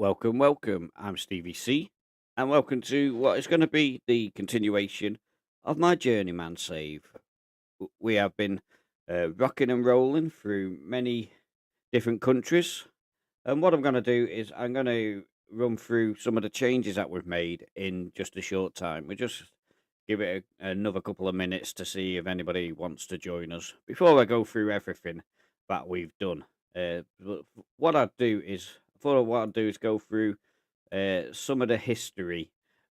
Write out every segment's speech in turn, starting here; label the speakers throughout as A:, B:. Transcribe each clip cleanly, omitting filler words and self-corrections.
A: Welcome, welcome. I'm Stevie C, and welcome to what is going to be the continuation of my Journeyman save. We have been rocking and rolling through many different countries, and what I'm going to do is I'm going to run through some of the changes that we've made in just a short time. We just give it another couple of minutes to see if anybody wants to join us before I go through everything that we've done. What I'd do is, what I'd do is go through some of the history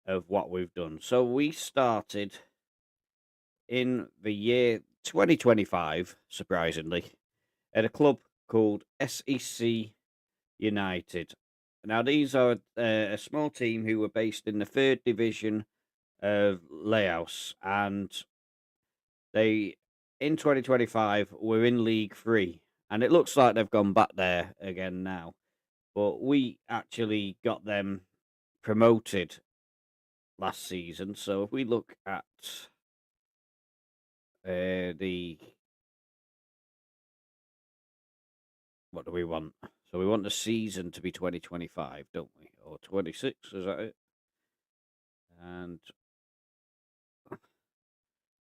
A: of what we've done. So we started in the year 2025, surprisingly, at a club called SEC United. Now, these are a small team who were based in the third division of Laos, and they in 2025 were in League Three, and it looks like they've gone back there again now. But we actually got them promoted last season. So if we look at the what do we want? So we want the season to be 2025, don't we? Or 26, is that it? And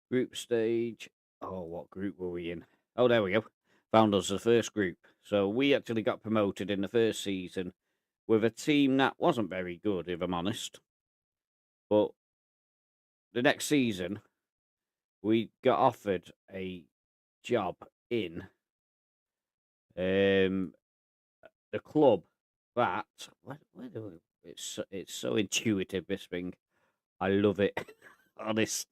A: group stage. Oh, what group were we in? Oh, there we go. Found us the first group. So we actually got promoted in the first season with a team that wasn't very good, if I'm honest. But the next season, we got offered a job in the club that where do we, it's so intuitive, this thing. I love it. Honest.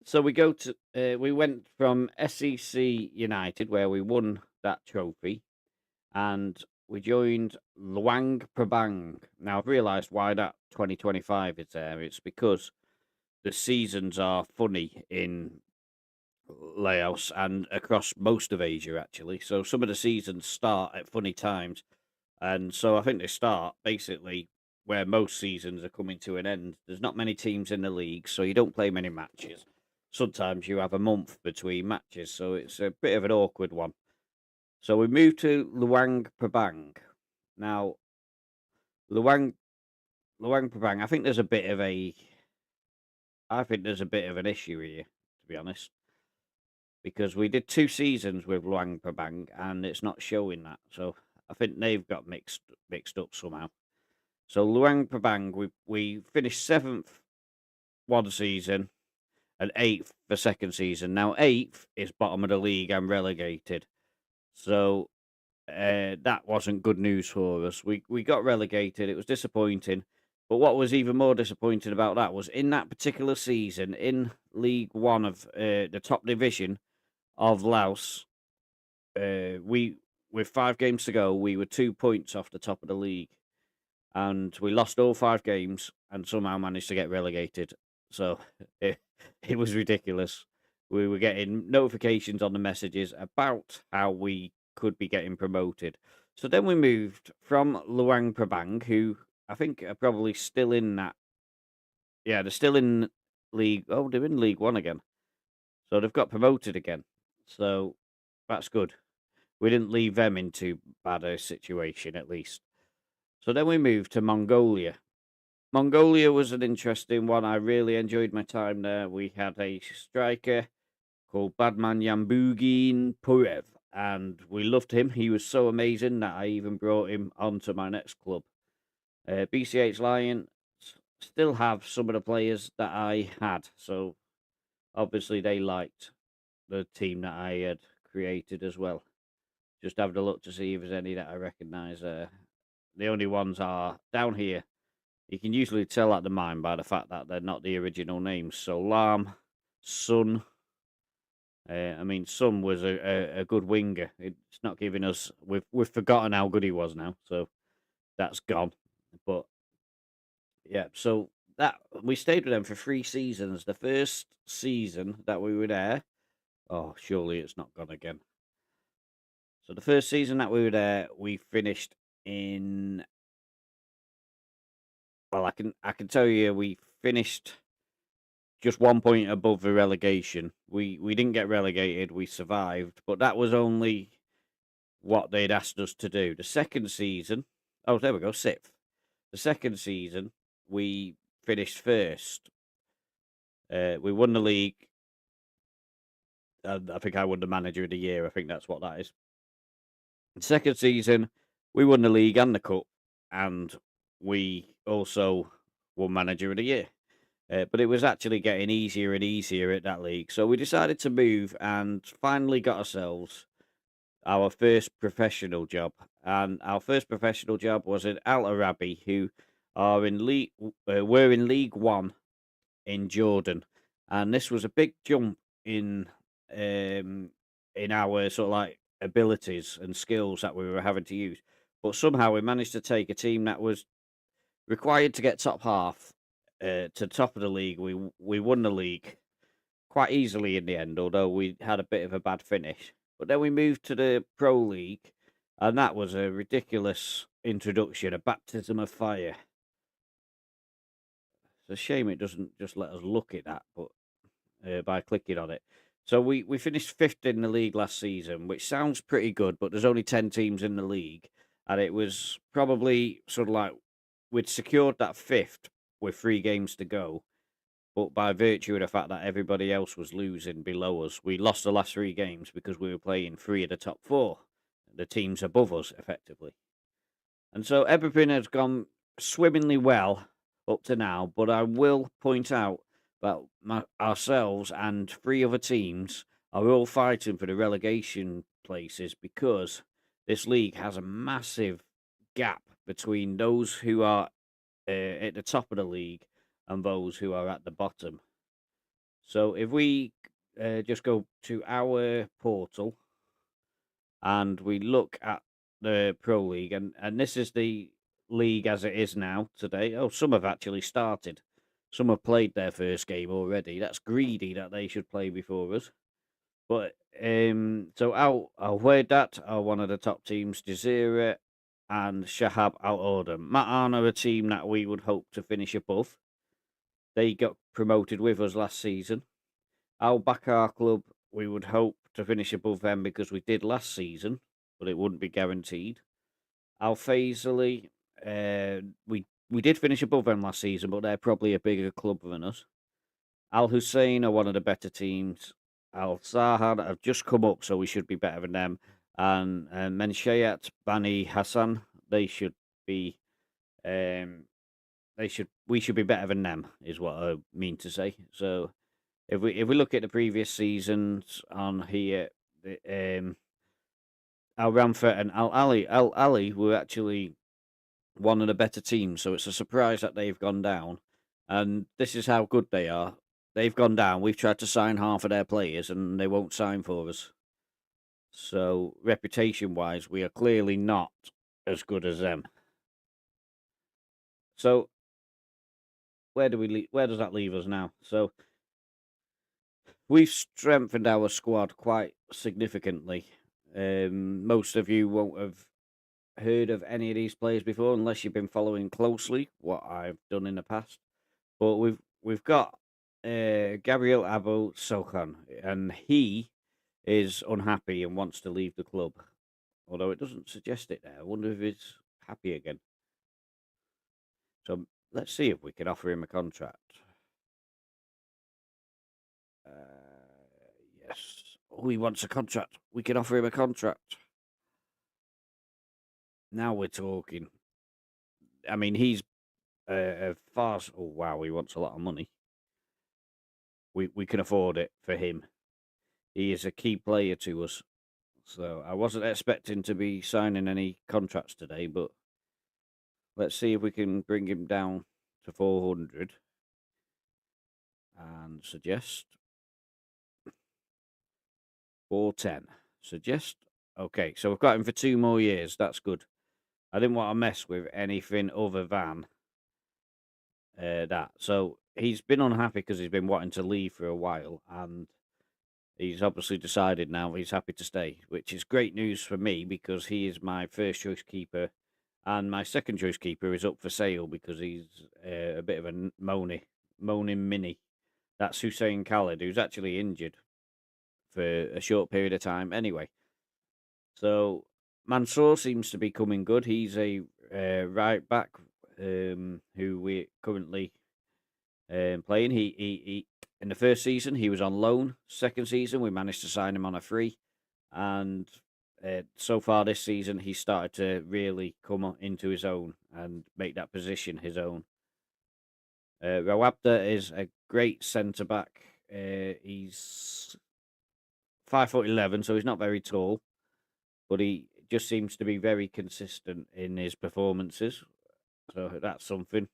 A: So we went from SEC United, where we won that trophy, and we joined Luang Prabang. Now I've realised why that 2025 is there. It's because the seasons are funny in Laos and across most of Asia, actually. So some of the seasons start at funny times, and so I think they start basically where most seasons are coming to an end. There's not many teams in the league, so you don't play many matches. Sometimes you have a month between matches, so it's a bit of an awkward one. So we moved to Luang Prabang. Now, Luang Luang Prabang, I think there's a bit of an issue here, to be honest, because we did 2 seasons with Luang Prabang and it's not showing that. So I think they've got mixed up somehow. So Luang Prabang, we finished 7th one season and 8th the second season. Now 8th is bottom of the league and relegated. So that wasn't good news for us. We got relegated. It was disappointing. But what was even more disappointing about that was in that particular season, in League One of the top division of Laos, we with 5 games to go, we were 2 points off the top of the league, and we lost all 5 games and somehow managed to get relegated. So it was ridiculous. We were getting notifications on the messages about how we could be getting promoted. So then we moved from Luang Prabang, who I think are probably still in that. Yeah, they're still in League. Oh, they're in League One again. So they've got promoted again. So that's good. We didn't leave them in too bad a situation, at least. So then we moved to Mongolia. Mongolia was an interesting one. I really enjoyed my time there. We had a striker called Badman Yambugin Purev, and we loved him. He was so amazing that I even brought him onto my next club. BCH Lions still have some of the players that I had, so obviously they liked the team that I had created as well. Just having a look to see if there's any that I recognise. The only ones are down here. You can usually tell at the mine by the fact that they're not the original names. So Lam, Sun. Sun was a good winger. It's not giving us. We've forgotten how good he was now, so that's gone. But yeah, so that we stayed with them for 3 seasons. The first season that we were there. Oh, surely it's not gone again. So the first season that we were there, we finished in. Well, I can tell you, we finished just 1 point above the relegation. We didn't get relegated. We survived, but that was only what they'd asked us to do. The second season, Oh, there we go, 6th. The second season, we finished first. We won the league. I think I won the manager of the year. I think that's what that is. The second season, we won the league and the cup, and we also won manager of the year. But it was actually getting easier and easier at that league. So we decided to move and finally got ourselves our first professional job. And our first professional job was at AL-ARABI, who are in were in League One in Jordan. And this was a big jump um, in our sort of like abilities and skills that we were having to use. But somehow we managed to take a team that was required to get top half to top of the league. We won the league quite easily in the end, although we had a bit of a bad finish. But then we moved to the Pro League, and that was a ridiculous introduction, a baptism of fire. It's a shame it doesn't just let us look at that, but by clicking on it. So we finished 5th in the league last season, which sounds pretty good, but there's only 10 teams in the league, and it was probably sort of like we'd secured that 5th with 3 games to go, but by virtue of the fact that everybody else was losing below us, we lost the last 3 games because we were playing 3 of the top 4, the teams above us, effectively. And so everything has gone swimmingly well up to now, but I will point out that ourselves and 3 other teams are all fighting for the relegation places because this league has a massive gap between those who are at the top of the league and those who are at the bottom. So if we just go to our portal and we look at the Pro League, and this is the league as it is now today. Oh, some have actually started. Some have played their first game already. That's greedy that they should play before us. But so Al Wehdat are one of the top teams. Desira and Shahab Al Ordam. Ma'an are a team that we would hope to finish above. They got promoted with us last season. Al Bakar Club, we would hope to finish above them because we did last season, but it wouldn't be guaranteed. Al Faisali, we did finish above them last season, but they're probably a bigger club than us. Al Hussein are one of the better teams. Al Sahad have just come up, so we should be better than them. And Menshayat Bani Hassan, they should be we should be better than them, is what I mean to say. So if we look at the previous seasons on here, Al Ramfet and Al Ali were actually one of the better teams, so it's a surprise that they've gone down. And this is how good they are. They've gone down. We've tried to sign half of their players, and they won't sign for us. So reputation-wise, we are clearly not as good as them. So where does that leave us now? So we've strengthened our squad quite significantly. Most of you won't have heard of any of these players before unless you've been following closely what I've done in the past. But we've got Gabriel Abu Sokan, and he is unhappy and wants to leave the club. Although it doesn't suggest it there. I wonder if he's happy again. So let's see if we can offer him a contract. Yes. Oh, he wants a contract. We can offer him a contract. Now we're talking. I mean, he's far. Oh wow, he wants a lot of money. We can afford it for him. He is a key player to us. So I wasn't expecting to be signing any contracts today, but let's see if we can bring him down to 400 and suggest 410. Suggest. Okay, so we've got him for 2 more years. That's good. I didn't want to mess with anything other than that. So he's been unhappy because he's been wanting to leave for a while, and he's obviously decided now he's happy to stay, which is great news for me because he is my first choice keeper, and my second choice keeper is up for sale because he's a bit of a moaning mini. That's Hussein Khalid, who's actually injured for a short period of time anyway. So Mansour seems to be coming good. He's a right back, who we're currently playing. He in the first season he was on loan. Second season we managed to sign him on a free, and so far this season he started to really come into his own and make that position his own. Rawabda is a great centre back. He's 5'11", so he's not very tall, but he just seems to be very consistent in his performances. So that's something.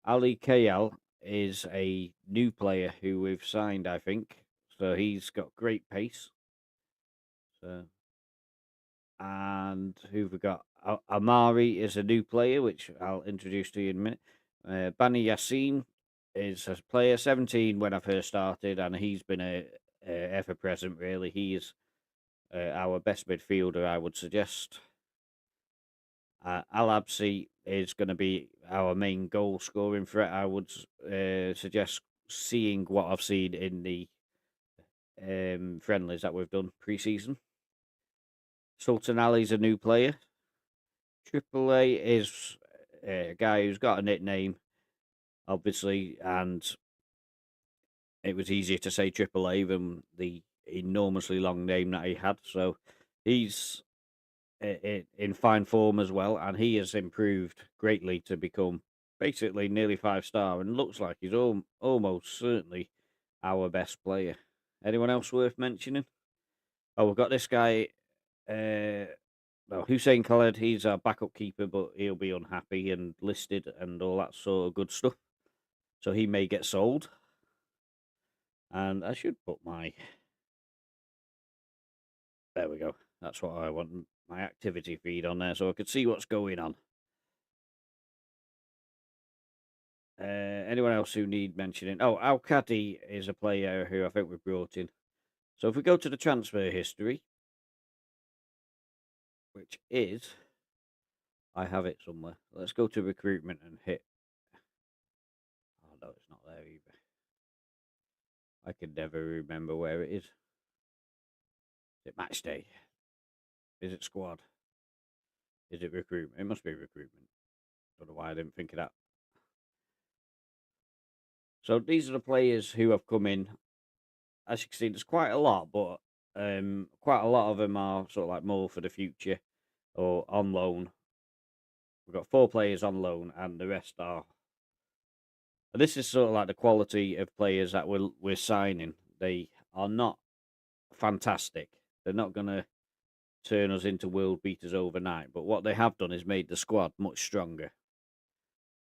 A: Ali KL is a new player who we've signed, I think. So he's got great pace. So, and who've we got? Amari is a new player, which I'll introduce to you in a minute. Bani Yassin is a player, 17 when I first started, and he's been a ever present. Really, he is our best midfielder, I would suggest. Al-ARABI is going to be our main goal scoring threat. I would suggest seeing what I've seen in the friendlies that we've done pre-season. Sultan Ali's a new player. Triple A is a guy who's got a nickname, obviously, and it was easier to say Triple A than the enormously long name that he had. So he's in fine form as well, and he has improved greatly to become basically nearly 5-star, and looks like he's almost certainly our best player. Anyone else worth mentioning? Oh, we've got this guy, well, Hussein Khaled. He's our backup keeper, but he'll be unhappy and listed and all that sort of good stuff. So he may get sold. And I should put my... There we go. That's what I want, my activity feed on there, so I could see what's going on. Anyone else who need mentioning? Oh, Al-Kadi is a player who I think we brought in. So if we go to the transfer history, which is... I have it somewhere. Let's go to recruitment and hit... Oh, no, it's not there either. I can never remember where it is. Is it match day? Is it squad? Is it recruitment? It must be recruitment. Don't know why I didn't think of that. So these are the players who have come in. As you can see, there's quite a lot, but quite a lot of them are sort of like more for the future or on loan. We've got 4 players on loan, and the rest are... This is sort of like the quality of players that we're signing. They are not fantastic. They're not going to turn us into world beaters overnight, but what they have done is made the squad much stronger.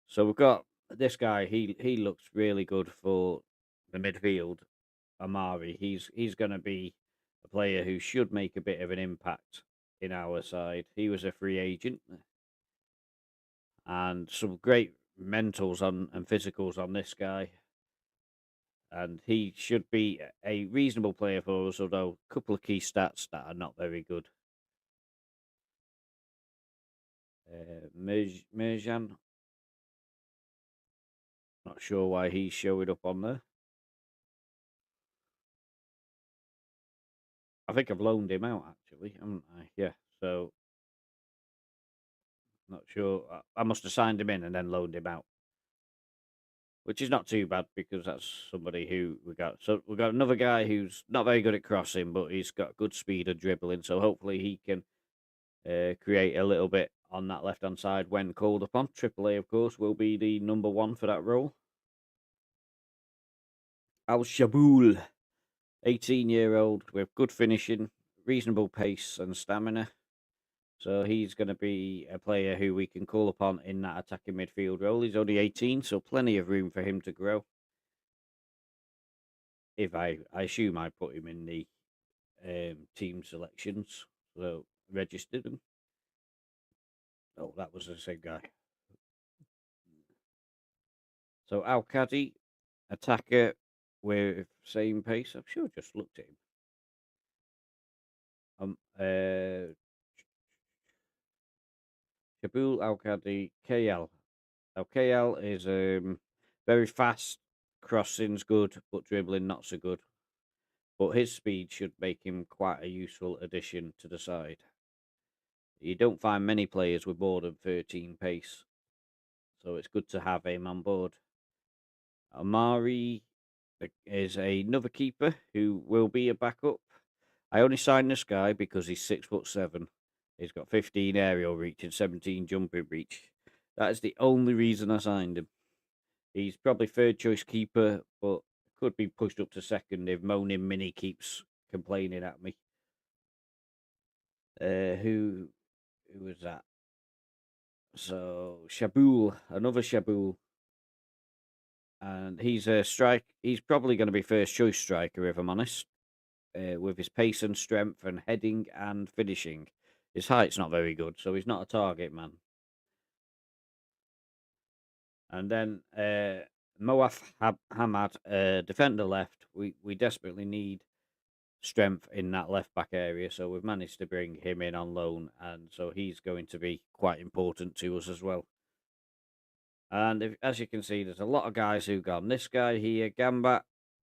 A: So we've got this guy. He looks really good for the midfield. Amari. He's going to be a player who should make a bit of an impact in our side. He was a free agent, and some great mentals on and physicals on this guy. And he should be a reasonable player for us, although a couple of key stats that are not very good. Merjan, not sure why he's showing up on there. I think I've loaned him out, actually, haven't I? Yeah, so not sure. I must have signed him in and then loaned him out, which is not too bad because that's somebody who we got. So we've got another guy who's not very good at crossing, but he's got good speed of dribbling. So hopefully he can create a little bit on that left-hand side when called upon. Triple A, of course, will be the number 1 for that role. Al-Shaboul, 18-year-old with good finishing, reasonable pace and stamina. So he's going to be a player who we can call upon in that attacking midfield role. He's only 18, so plenty of room for him to grow. If I assume I put him in the team selections, so registered him. Oh, that was the same guy. So Al-Kadi, attacker with same pace. I'm sure I just looked at him. Kabul Al-Kadi, KL. Now KL is very fast, crossing's good, but dribbling not so good. But his speed should make him quite a useful addition to the side. You don't find many players with more than 13 pace, so it's good to have him on board. Amari is another keeper who will be a backup. I only signed this guy because he's 6'7". He's got 15 aerial reach and 17 jumping reach. That is the only reason I signed him. He's probably third choice keeper, but could be pushed up to second if Moaning Mini keeps complaining at me. Who was that? So Shaboul, another Shaboul, and he's a strike. He's probably going to be first choice striker if I'm honest. With his pace and strength and heading and finishing, his height's not very good, so he's not a target man. And then Moaf Hamad, defender left. We desperately need strength in that left back area, so we've managed to bring him in on loan, and so he's going to be quite important to us as well. And as you can see, there's a lot of guys who gone. This guy here, Gambat,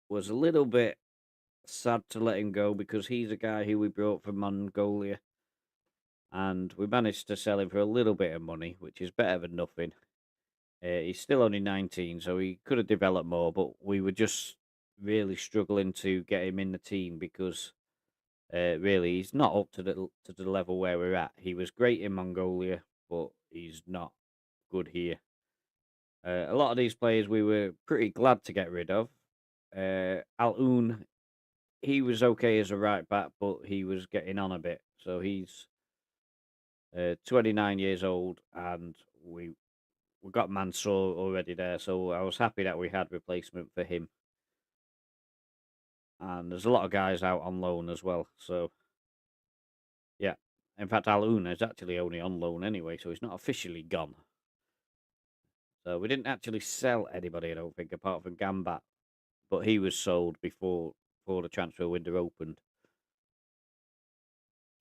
A: was a little bit sad to let him go because he's a guy who we brought from Mongolia, and we managed to sell him for a little bit of money, which is better than nothing. He's still only 19, so he could have developed more, but we were just really struggling to get him in the team because really he's not up to the level where we're at. He was great in Mongolia, but he's not good here. A lot of these players we were pretty glad to get rid of. Al-Un, he was okay as a right back, but he was getting on a bit. So he's 29 years old, and we got Mansour already there. So I was happy that we had replacement for him. And there's a lot of guys out on loan as well. So yeah, in fact, Al-Un is actually only on loan anyway, so he's not officially gone. So we didn't actually sell anybody, I don't think, apart from Gambat, but he was sold before the transfer window opened.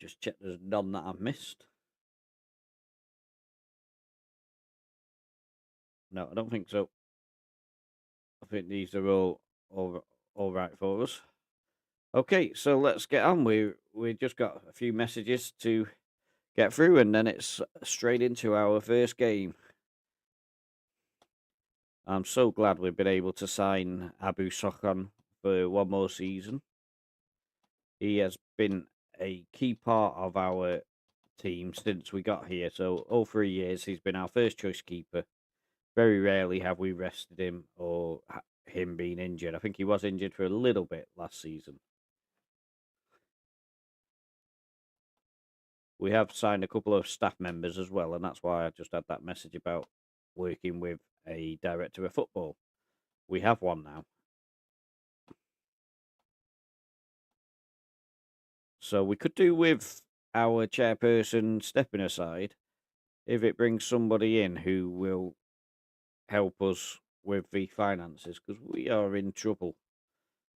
A: Just check there's none that I've missed. No, I don't think so. I think these are all right for us. Okay, so let's get on. We just got a few messages to get through, and then it's straight into our first game. I'm so glad we've been able to sign Abu Sokhan for one more season. He has been a key part of our team since we got here. So all 3 years, he's been our first choice keeper. Very rarely have we rested him or him being injured. I think he was injured for a little bit last season. We have signed a couple of staff members as well, and that's why I just had that message about working with a director of football. We have one now. So we could do with our chairperson stepping aside if it brings somebody in who will help us with the finances, because we are in trouble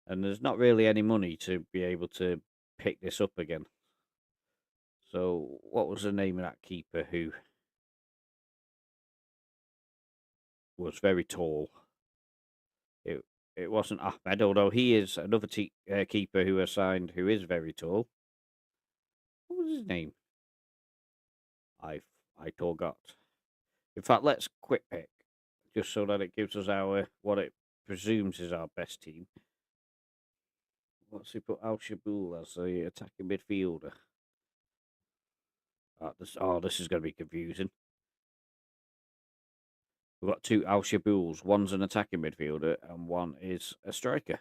A: and there's not really any money to be able to pick this up again. So what was the name of that keeper who was very tall? It wasn't Ahmed, although he is another keeper who was signed who is very tall. What was his name? I forgot. In fact, let's quick pick just so that it gives us our what it presumes is our best team. What's he put Al Shaboul as the attacking midfielder? This is going to be confusing. We've got two Al Shabouls. One's an attacking midfielder and one is a striker.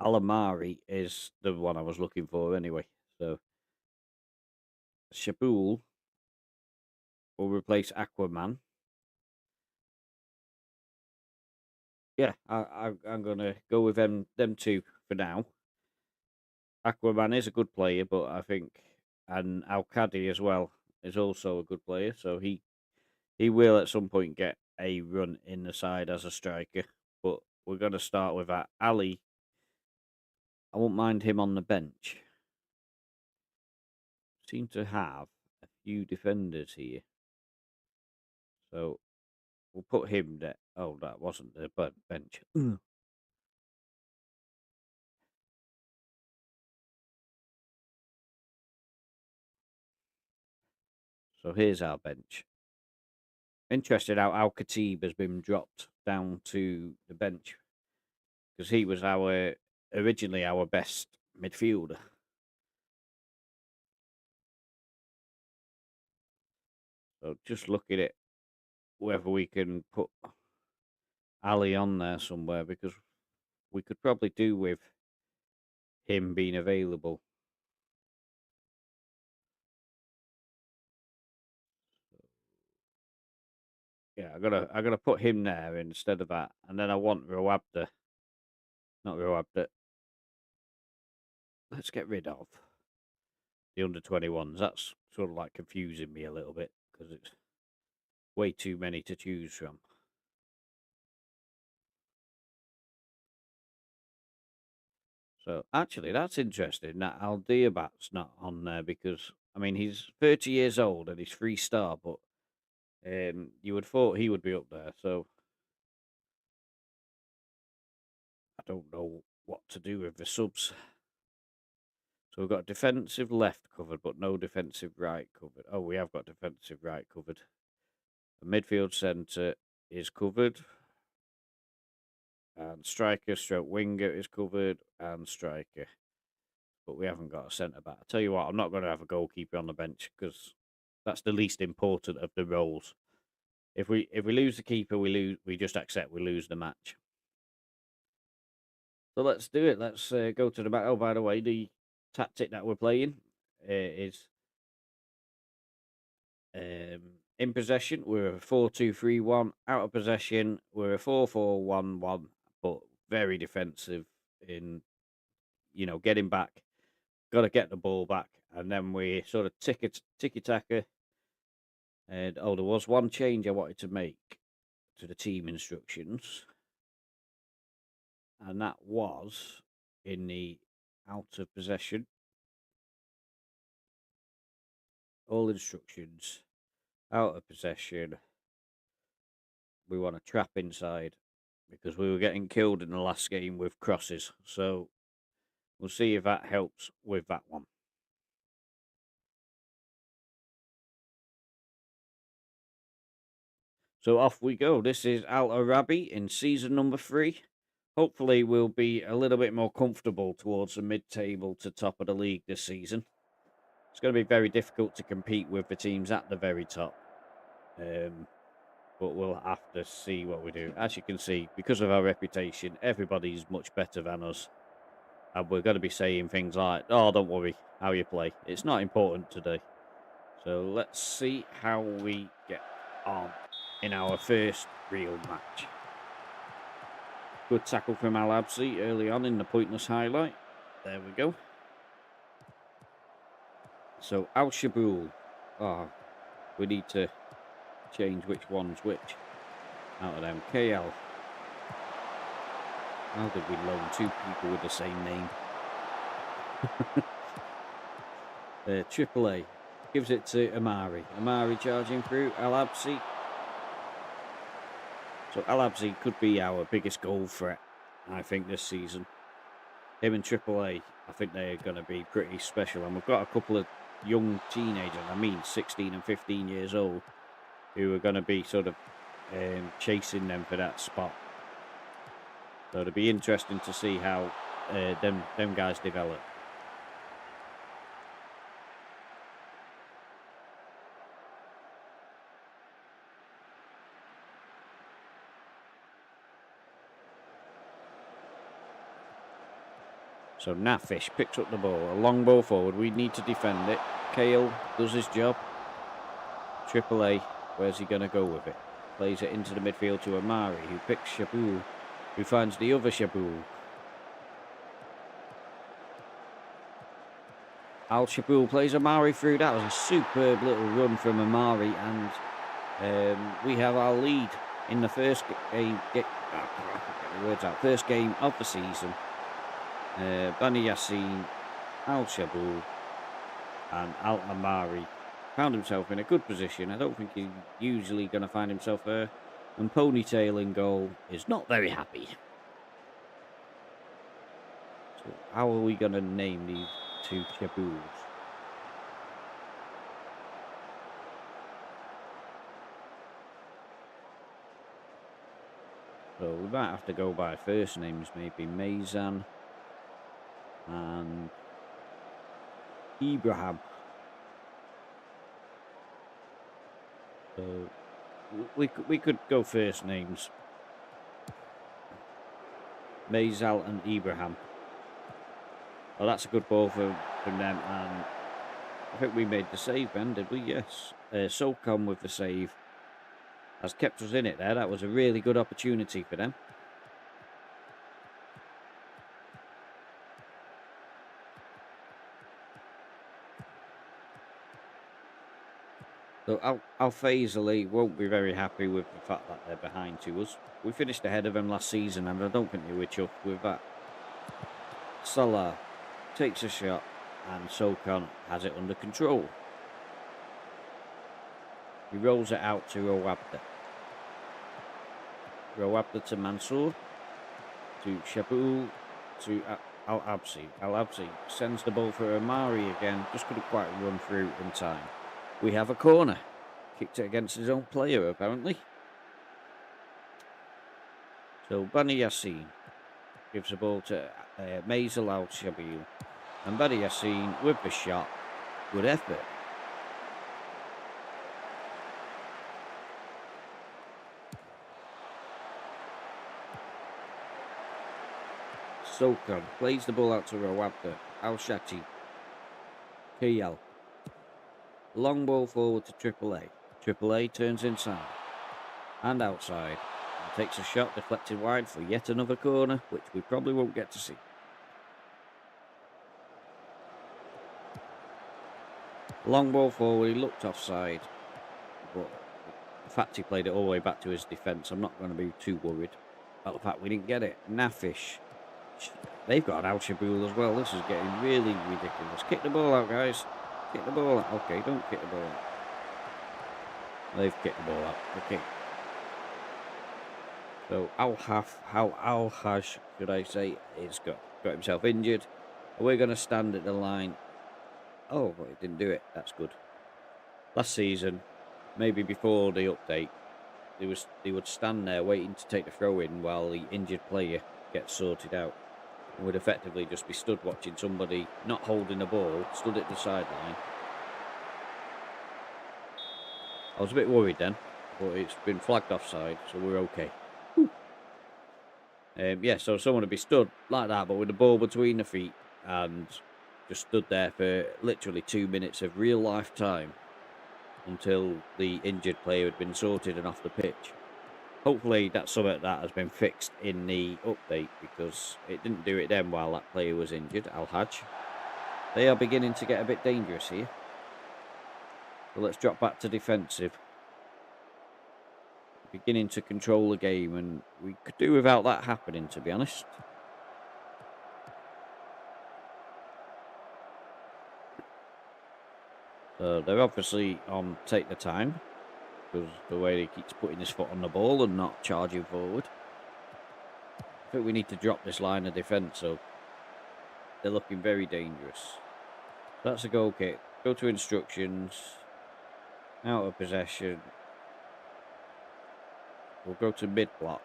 A: Al-ARABI is the one I was looking for anyway. So Shaboul will replace Aquaman. Yeah, I'm gonna go with them two for now. Aquaman is a good player, but I think and Al-Qadi as well is also a good player. So he will at some point get a run in the side as a striker. But we're gonna start with that. Ali, I won't mind him on the bench. Seem to have a few defenders here. So we'll put him there. Oh, that wasn't the bench. So here's our bench. Interested how Al Khatib has been dropped down to the bench because he was originally our best midfielder. So just looking at whether we can put Ali on there somewhere, because we could probably do with him being available. Yeah, I gotta put him there instead of that, and then I want Rawabda, not Rawabda. Let's get rid of the under-21s. That's sort of like confusing me a little bit because it's way too many to choose from. So actually, that's interesting that Al-Diabat's not on there because I mean he's 30 years old and he's 3-star, but you would thought he would be up there. So I don't know what to do with the subs. So we've got defensive left covered, but no defensive right covered. Oh, we have got defensive right covered. The midfield centre is covered. And striker stroke winger is covered. And striker. But we haven't got a centre back. I tell you what, I'm not going to have a goalkeeper on the bench because that's the least important of the roles. If we lose the keeper, we just accept we lose the match. So let's do it. Let's go to the back. Oh, by the way, the tactic that we're playing is in possession. We're a 4-2-3-1. Out of possession, we're a 4-4-1-1, but very defensive in getting back. Got to get the ball back, and then we sort of ticky-taka. And there was one change I wanted to make to the team instructions, and that was in the out of possession. All instructions, out of possession. We want to trap inside because we were getting killed in the last game with crosses. So we'll see if that helps with that one. So off we go. This is AL-ARABI in season number 3. Hopefully we'll be a little bit more comfortable towards the mid-table to top of the league this season. It's going to be very difficult to compete with the teams at the very top. But we'll have to see what we do. As you can see, because of our reputation, everybody's much better than us. And we're going to be saying things like, oh, don't worry how you play. It's not important today. So let's see how we get on in our first real match. Good tackle from Al-Absi early on in the pointless highlight. There we go. So Al-Shaboul. Oh, we need to change which one's which out of them. KL. How did we loan 2 people with the same name? AAA gives it to Amari. Amari charging through. Al-Absi. So Al-Absi could be our biggest goal threat, I think, this season. Him and AAA, I think they're going to be pretty special. And we've got a couple of young teenagers, 16 and 15 years old, who are going to be sort of chasing them for that spot. So it'll be interesting to see how them guys develop. So Nafish picks up the ball, a long ball forward. We need to defend it. Kale does his job. AAA, where's he going to go with it? Plays it into the midfield to Amari, who picks Shaboul, who finds the other Shaboul. Al-Shaboul plays Amari through. That was a superb little run from Amari, and we have our lead in the first game. Get the words out. First game of the season. Bani Yassin, Al-Shaboul, and Al-Amari found himself in a good position. I don't think he's usually going to find himself there. And Ponytail in goal is not very happy. So how are we going to name these 2 Shabouls? So we might have to go by first names, maybe Maizan and Ibrahim. So we could go first names. Maizal and Ibrahim. Well, that's a good ball from them, and I think we made the save then, did we? Yes. Socom with the save has kept us in it there. That was a really good opportunity for them. So Al-Faisali won't be very happy with the fact that they're behind to us. We finished ahead of them last season, and I don't think they were chuffed with that. Salah takes a shot, and Socon has it under control. He rolls it out to Rawabda. Rawabda to Mansour, to Shabu, to Al-Absi. Al-Absi sends the ball for Amari again, just couldn't quite run through in time. We have a corner. Kicked it against his own player, apparently. So Bani Yassin gives the ball to Maisel Al-Shabil. And Bani Yassin with the shot. Good effort. Sokon plays the ball out to Rawabda. Al-Shati. Kiyal. Long ball forward to Triple A. Triple A turns inside and outside and takes a shot deflected wide for yet another corner, which we probably won't get to see. Long ball forward, he looked offside, but the fact he played it all the way back to his defence, I'm not going to be too worried about the fact we didn't get it. Nafish. They've got an Al-Shaboul as well. This is getting really ridiculous. Kick the ball out, guys. Kick the ball out. Okay, don't kick the ball out. They've kicked the ball out. Okay. So Al-Haj, should I say, has got himself injured. We're going to stand at the line. Oh, but he didn't do it. That's good. Last season, maybe before the update, they would stand there waiting to take the throw in while the injured player gets sorted out. And would effectively just be stood watching somebody not holding the ball, stood at the sideline. I was a bit worried then, but it's been flagged offside, so we're okay. Yeah, so someone would be stood like that, but with the ball between the feet, and just stood there for literally 2 minutes of real life time until the injured player had been sorted and off the pitch. Hopefully that's something that has been fixed in the update, because it didn't do it then while that player was injured. Al-Haj. They are beginning to get a bit dangerous here. So let's drop back to defensive. Beginning to control the game, and we could do without that happening, to be honest. So they're obviously on take the time, because the way he keeps putting his foot on the ball and not charging forward. I think we need to drop this line of defence, so they're looking very dangerous. That's a goal kick. Go to instructions. Out of possession. We'll go to mid-block.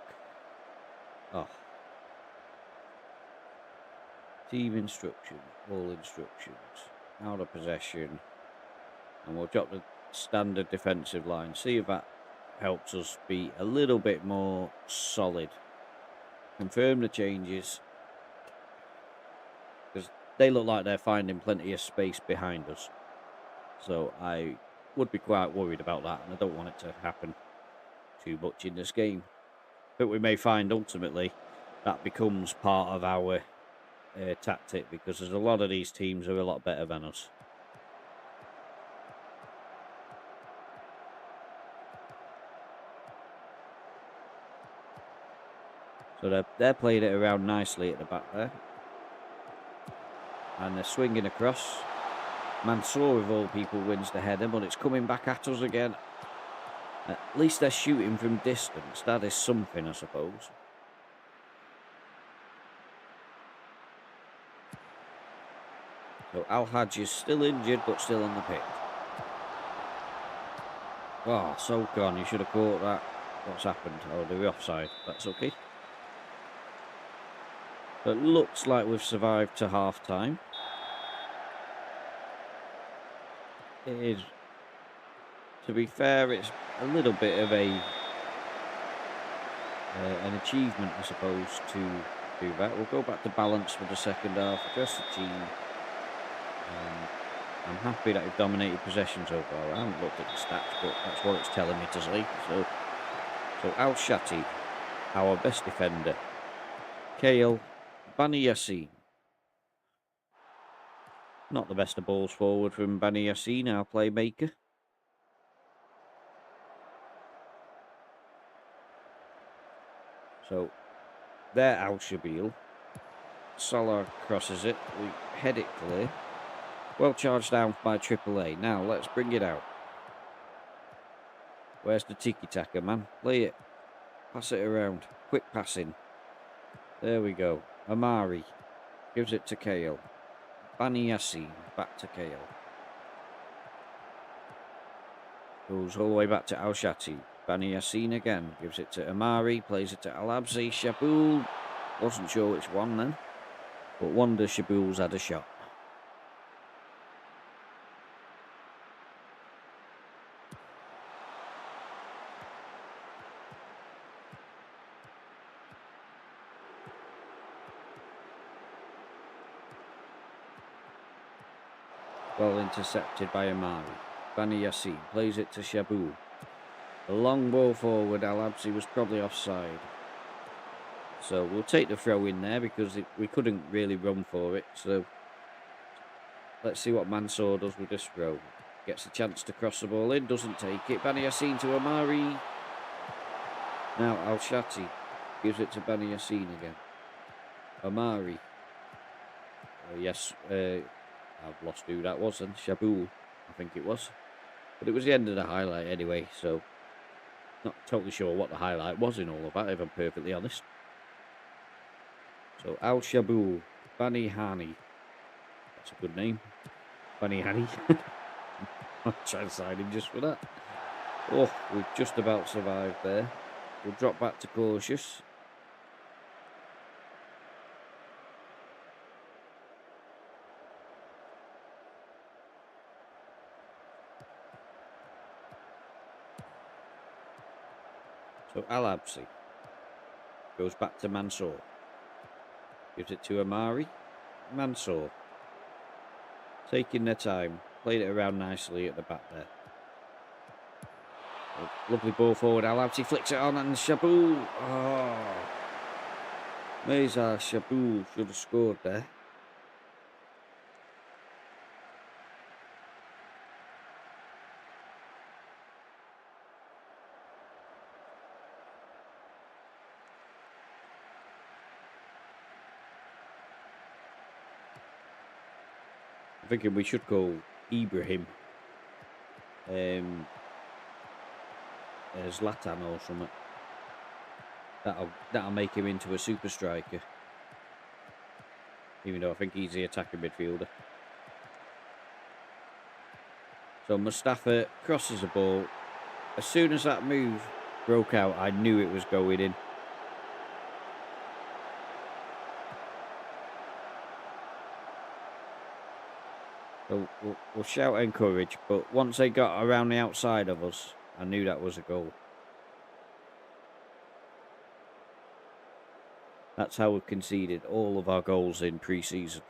A: Oh. Team instructions. All instructions. Out of possession. And we'll drop the standard defensive line. See if that helps us be a little bit more solid. Confirm the changes. Because they look like they're finding plenty of space behind us. So I would be quite worried about that, and I don't want it to happen too much in this game. But we may find ultimately that becomes part of our tactic, because there's a lot of these teams who are a lot better than us. So they're playing it around nicely at the back there. And they're swinging across. Mansour, of all people, wins the header, but it's coming back at us again. At least they're shooting from distance. That is something, I suppose. So Al-Haj is still injured, but still on the pitch. Oh, Sokon, you should have caught that. What's happened? Oh, they're offside. That's okay. But it looks like we've survived to half-time. It is, to be fair, it's a little bit of an achievement, I suppose, to do that. We'll go back to balance for the second half, address the team. I'm happy that we've dominated possession so far. I haven't looked at the stats, but that's what it's telling me to say. So Al-Shati, our best defender. Kale, Bani Yassin. Not the best of balls forward from Bani Yassin, our playmaker. So, there Al-Shabil. Salah crosses it. We head it clear. Well charged down by AAA. Now, let's bring it out. Where's the tiki-taka, man? Play it. Pass it around. Quick passing. There we go. Amari gives it to Kale. Bani Yassin back to Kale. Goes all the way back to Al-Shati. Bani Yassin again. Gives it to Amari. Plays it to Al-Abzi. Shaboul. Wasn't sure which one then. But wonder Shaboul's had a shot. Well intercepted by Amari. Bani Yassin plays it to Shaboul. A long ball forward. Al-Abzi was probably offside. So we'll take the throw in there because we couldn't really run for it. So let's see what Mansour does with this throw. Gets a chance to cross the ball in. Doesn't take it. Bani Yassin to Amari. Now Al-Shati gives it to Bani Yassin again. Amari. Yes, I've lost who that was then. Shaboul, I think it was. But it was the end of the highlight anyway, so not totally sure what the highlight was in all of that, if I'm perfectly honest. So Al-Shaboul, Bani Hani. That's a good name. Bani Hani. I'll try and sign him just for that. Oh, we've just about survived there. We'll drop back to cautious. So Al-Absi goes back to Mansour. Gives it to Amari. Mansour. Taking their time. Played it around nicely at the back there. Lovely ball forward. Al-Absi flicks it on and Shaboul. Oh. Meza Shaboul should have scored there. I'm thinking we should call Ibrahim Zlatan or something. That'll make him into a super striker. Even though I think he's the attacking midfielder. So Mustafa crosses the ball. As soon as that move broke out, I knew it was going in. So we'll shout encourage, but once they got around the outside of us, I knew that was a goal. That's how we've conceded all of our goals in pre-season.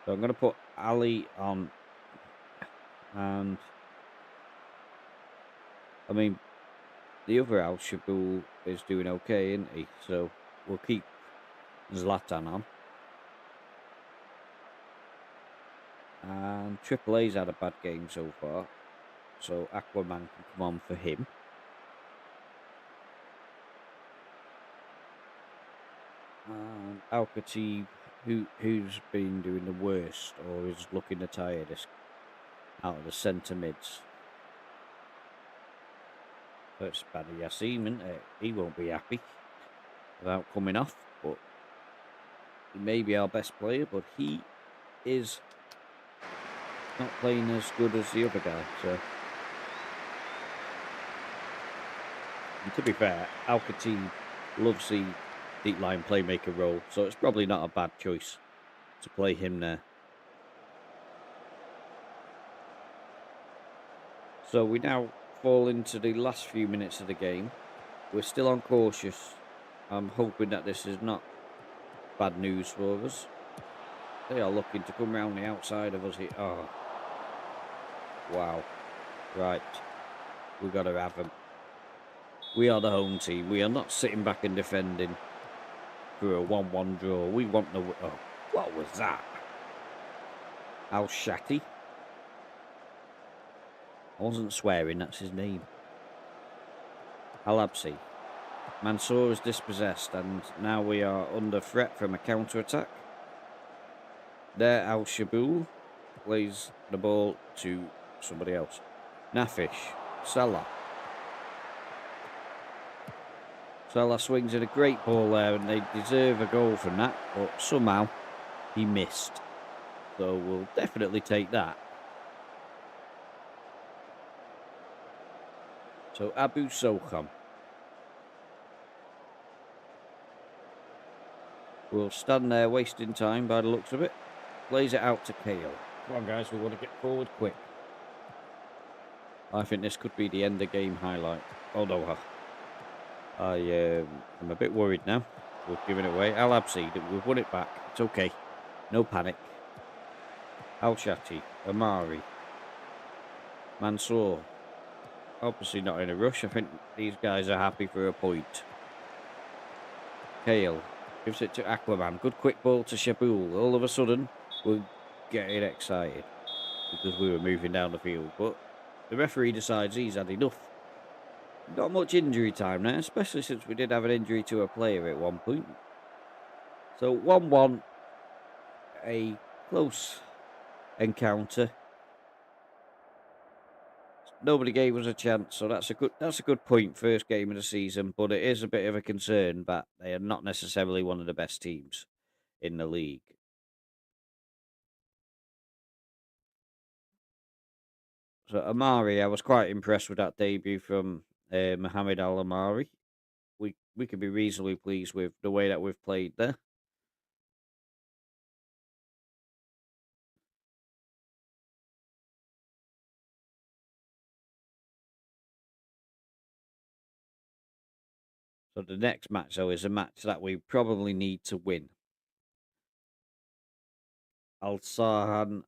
A: So I'm going to put Ali on. And, I mean, the other Al-Shaboul is doing okay, isn't he? So we'll keep Zlatan on. And AAA's had a bad game so far. So Aquaman can come on for him. And Al-Khatib, who's been doing the worst or is looking the tiredest out of the centre mids. So it's Bani Yassin, isn't it? He won't be happy without coming off, but He may be our best player, but he is not playing as good as the other guy. So, and to be fair, Al-Khatib loves the deep line playmaker role, so it's probably not a bad choice to play him there. So we now fall into the last few minutes of the game. We're still on cautious. I'm hoping that this is not bad news for us. They are looking to come round the outside of us here. Oh, wow. Right. We've got to have them. We are the home team. We are not sitting back and defending for a 1-1 draw. We want the... Oh, what was that? Al-Shati? I wasn't swearing, that's his name. Al-Absi. Mansour is dispossessed, and now we are under threat from a counter-attack. There, Al-Shaboul plays the ball to somebody else. Nafish. Salah. Salah swings in a great ball there, and they deserve a goal from that, but somehow he missed. So we'll definitely take that. So Abu Sokham will stand there wasting time by the looks of it. Plays it out to Kale. Come on, guys, we want to get forward quick. I think this could be the end of game highlight. Oh no, I'm a bit worried now. We've given it away. Al-Absi, we've won it back. It's okay. No panic. Al-Shati, Amari, Mansour. Obviously not in a rush. I think these guys are happy for a point. Kale gives it to Aquaman. Good quick ball to Shaboul. All of a sudden, we're getting excited because we were moving down the field. But the referee decides he's had enough. Not much injury time now, especially since we did have an injury to a player at one point. So 1-1, a close encounter. Nobody gave us a chance, so that's a good point. First game of the season, but it is a bit of a concern that they are not necessarily one of the best teams in the league. So Amari, I was quite impressed with that debut from Mohamed Al Amari. We can be reasonably pleased with the way that we've played there. So the next match, though, is a match that we probably need to win. Al Sahan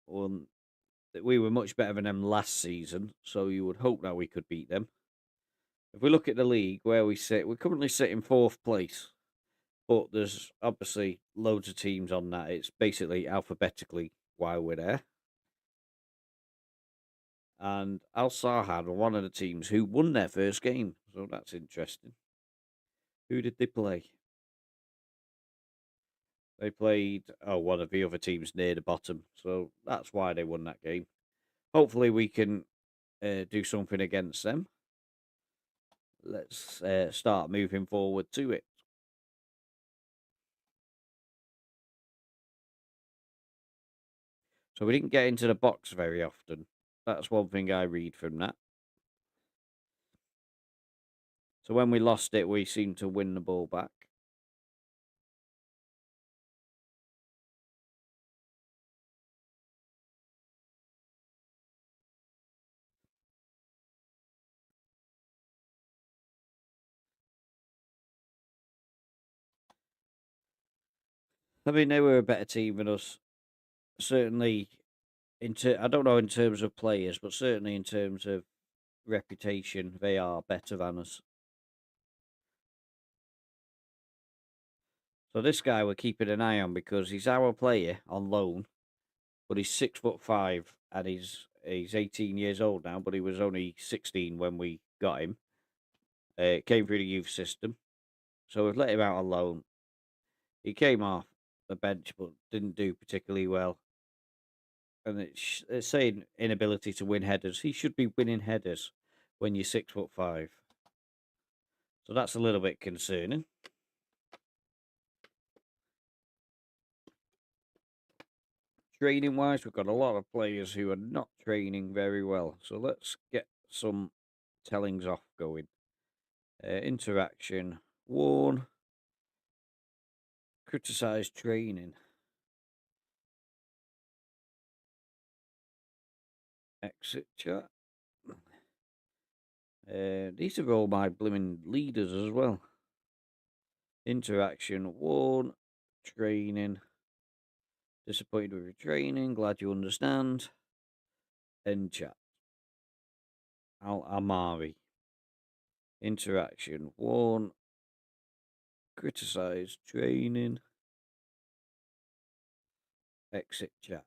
A: won. We were much better than them last season, so you would hope that we could beat them. If we look at the league where we sit, we currently sit in 4th place, but there's obviously loads of teams on that. It's basically alphabetically why we're there. And Al Sahan were one of the teams who won their first game, so that's interesting. Who did they play? They played one of the other teams near the bottom, so that's why they won that game. Hopefully we can do something against them. Let's start moving forward to it. So we didn't get into the box very often. That's one thing I read from that. So when we lost it, we seemed to win the ball back. I mean, they were a better team than us. Certainly, I don't know in terms of players, but certainly in terms of reputation, they are better than us. So this guy we're keeping an eye on because he's our player on loan, but he's 6'5" and he's 18 years old now, but he was only 16 when we got him. Came through the youth system, so we've let him out on loan. He came off the bench, but didn't do particularly well. And it's saying inability to win headers. He should be winning headers when you're 6'5". So that's a little bit concerning. training wise, we've got a lot of players who are not training very well. So let's get some tellings off going. Interaction, warn, criticize training, exit chat. These are all my blooming leaders as well. Interaction, warn, training, disappointed with your training, glad you understand, end chat. AL-ARABI. Interaction, warn, criticize training, exit chat.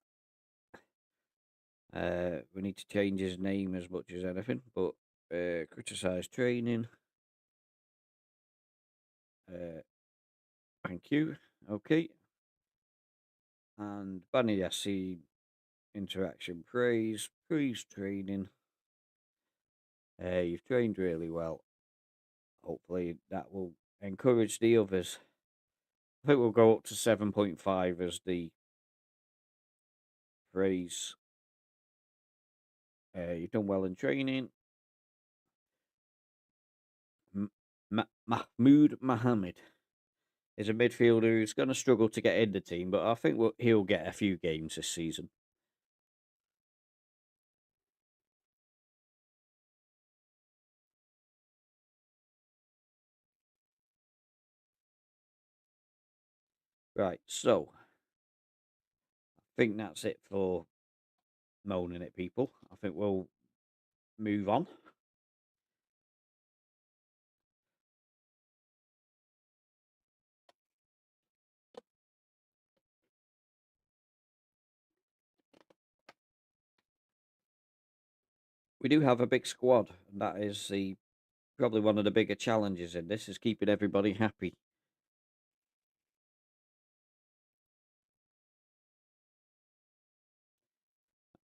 A: We need to change his name as much as anything, but criticize training. Thank you. Okay. And Baniyasi interaction praise training. You've trained really well. Hopefully that will encourage the others. I think we'll go up to 7.5 as the praise. You've done well in training. Mahmoud Mohammed is a midfielder who's going to struggle to get in the team, but I think he'll get a few games this season. Right, so I think that's it for moaning at people. I think we'll move on. We do have a big squad, and that is probably one of the bigger challenges in this, is keeping everybody happy.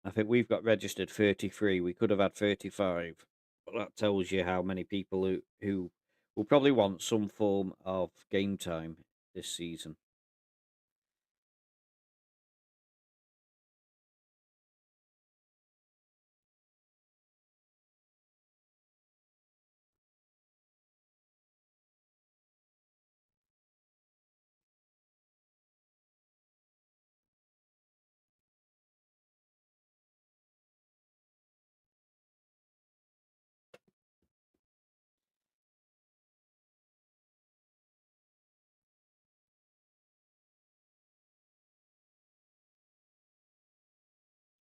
A: I think we've got registered 33. We could have had 35. But that tells you how many people who will probably want some form of game time this season.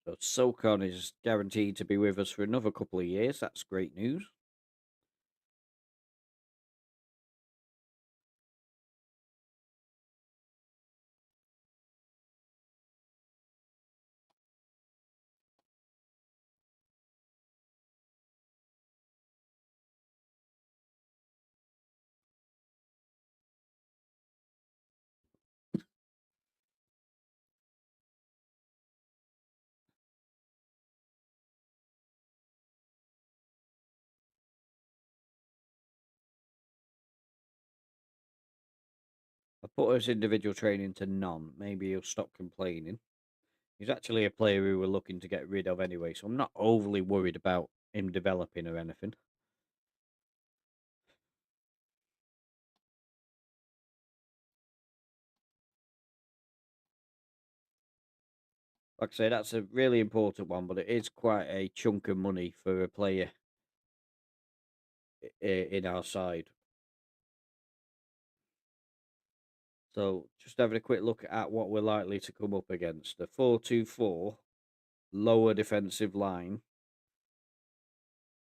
A: So Sokon is guaranteed to be with us for another couple of years. That's great news. I put his individual training to none. Maybe he'll stop complaining. He's actually a player who we're looking to get rid of anyway, so I'm not overly worried about him developing or anything. Like I say, that's a really important one, but it is quite a chunk of money for a player in our side. So just having a quick look at what we're likely to come up against. The 4-2-4, lower defensive line.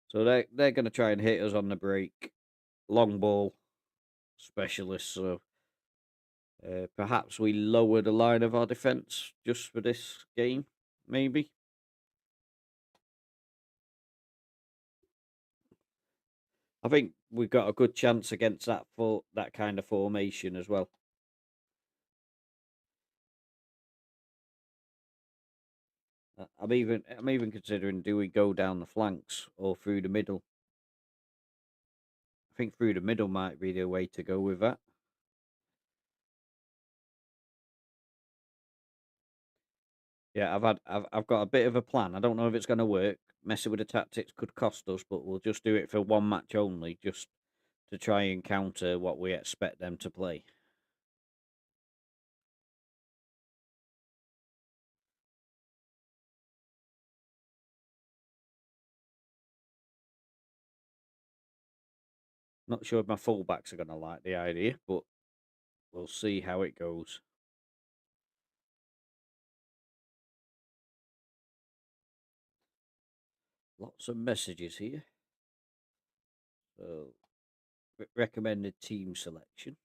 A: So they're going to try and hit us on the break. Long ball specialists. So perhaps we lower the line of our defence just for this game, maybe. I think we've got a good chance against that kind of formation as well. I'm even considering, do we go down the flanks or through the middle? I think through the middle might be the way to go with that. Yeah, I've got a bit of a plan. I don't know if it's going to work. Messing with the tactics could cost us, but we'll just do it for one match only, just to try and counter what we expect them to play. Not sure if my fullbacks are going to like the idea, but we'll see how it goes. Lots of messages here. So, recommended team selection.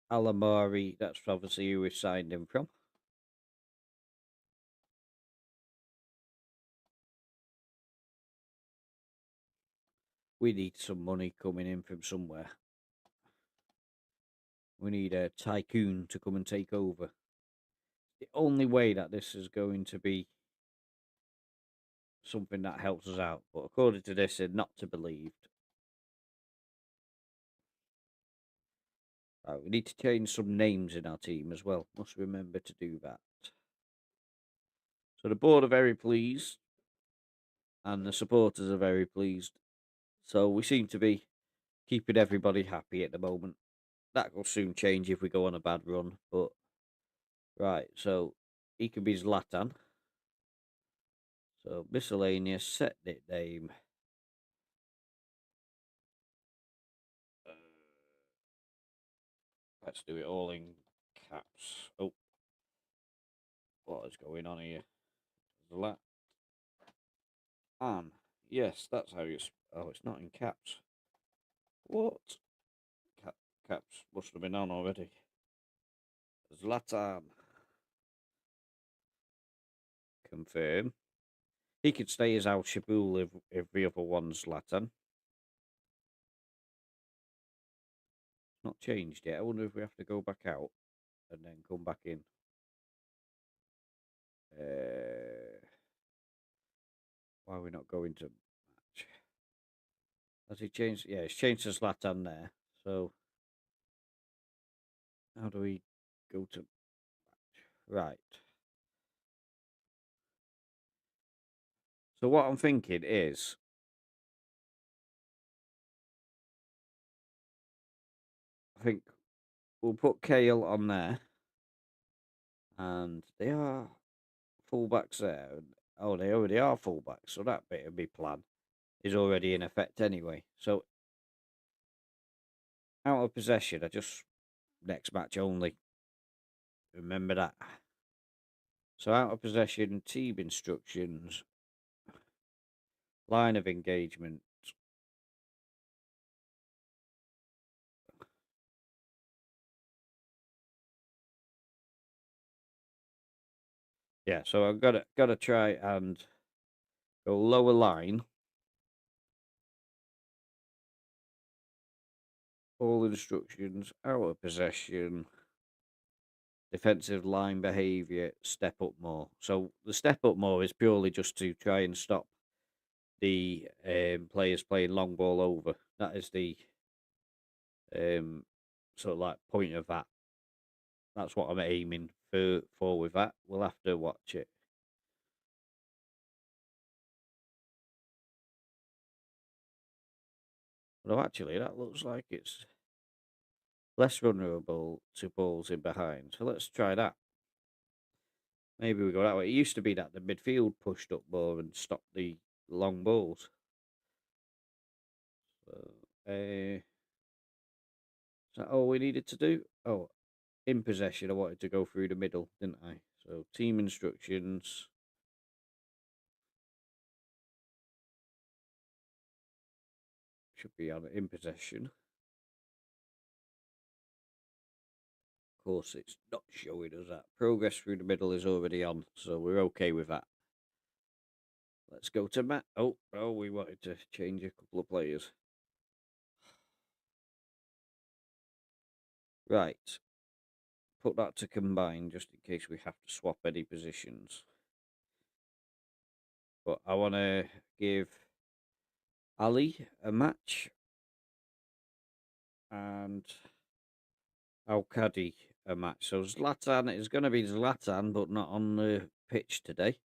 A: AL-ARABI, that's obviously who we signed him from. We need some money coming in from somewhere. We need a tycoon to come and take over. The only way that this is going to be something that helps us out, but according to this, it's not to be believed. Right, we need to change some names in our team as well. Must remember to do that. So the board are very pleased, and the supporters are very pleased. So we seem to be keeping everybody happy at the moment. That will soon change if we go on a bad run, but right, so he can be Zlatan. So miscellaneous set nickname. Let's do it all in caps. Oh, what is going on here? Zlatan. Yes, that's how you. Oh, it's not in caps. What? Caps must have been on already. Zlatan. Confirm. He could stay as Al Shaboul if the other one's Zlatan. It's not changed yet. I wonder if we have to go back out and then come back in. Why are we not going to match? Has he changed? Yeah, it's changed to Zlatan there. So, how do we go to match? Right. So, what I'm thinking is, I think we'll put Kale on there. And they are fullbacks there. Oh, they already are fullbacks. So, that bit of my plan is already in effect anyway. So, out of possession, I just next match only. Remember that. So out of possession, team instructions, line of engagement. Yeah, so I've gotta try and go lower line. All instructions, out of possession, defensive line behaviour, step up more. So the step up more is purely just to try and stop the players playing long ball over. That is the sort of like point of that. That's what I'm aiming for with that. We'll have to watch it. Although actually, that looks like it's less vulnerable to balls in behind. So let's try that. Maybe we go that way. It used to be that the midfield pushed up more and stopped the long balls. So, is that all we needed to do? Oh, in possession, I wanted to go through the middle, didn't I? So team instructions. Should be on in possession. Of course, it's not showing us that. Progress through the middle is already on, so we're okay with that. Let's go to Matt. Oh, we wanted to change a couple of players. Right. Put that to combine just in case we have to swap any positions. But I want to give Ali a match and Al-Qadi a match. So Zlatan is going to be Zlatan, but not on the pitch today,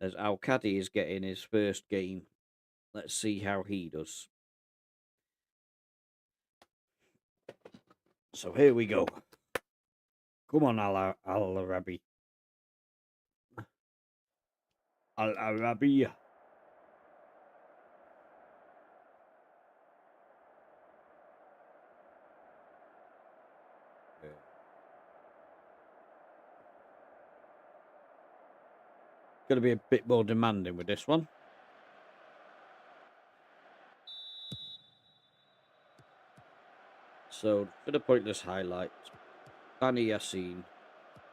A: as Al-Kadi is getting his first game. Let's see how he does. So here we go. Come on, Al-Arabi. Al-Arabi. Going to be a bit more demanding with this one. So, for the pointless highlights, Bani Yassin,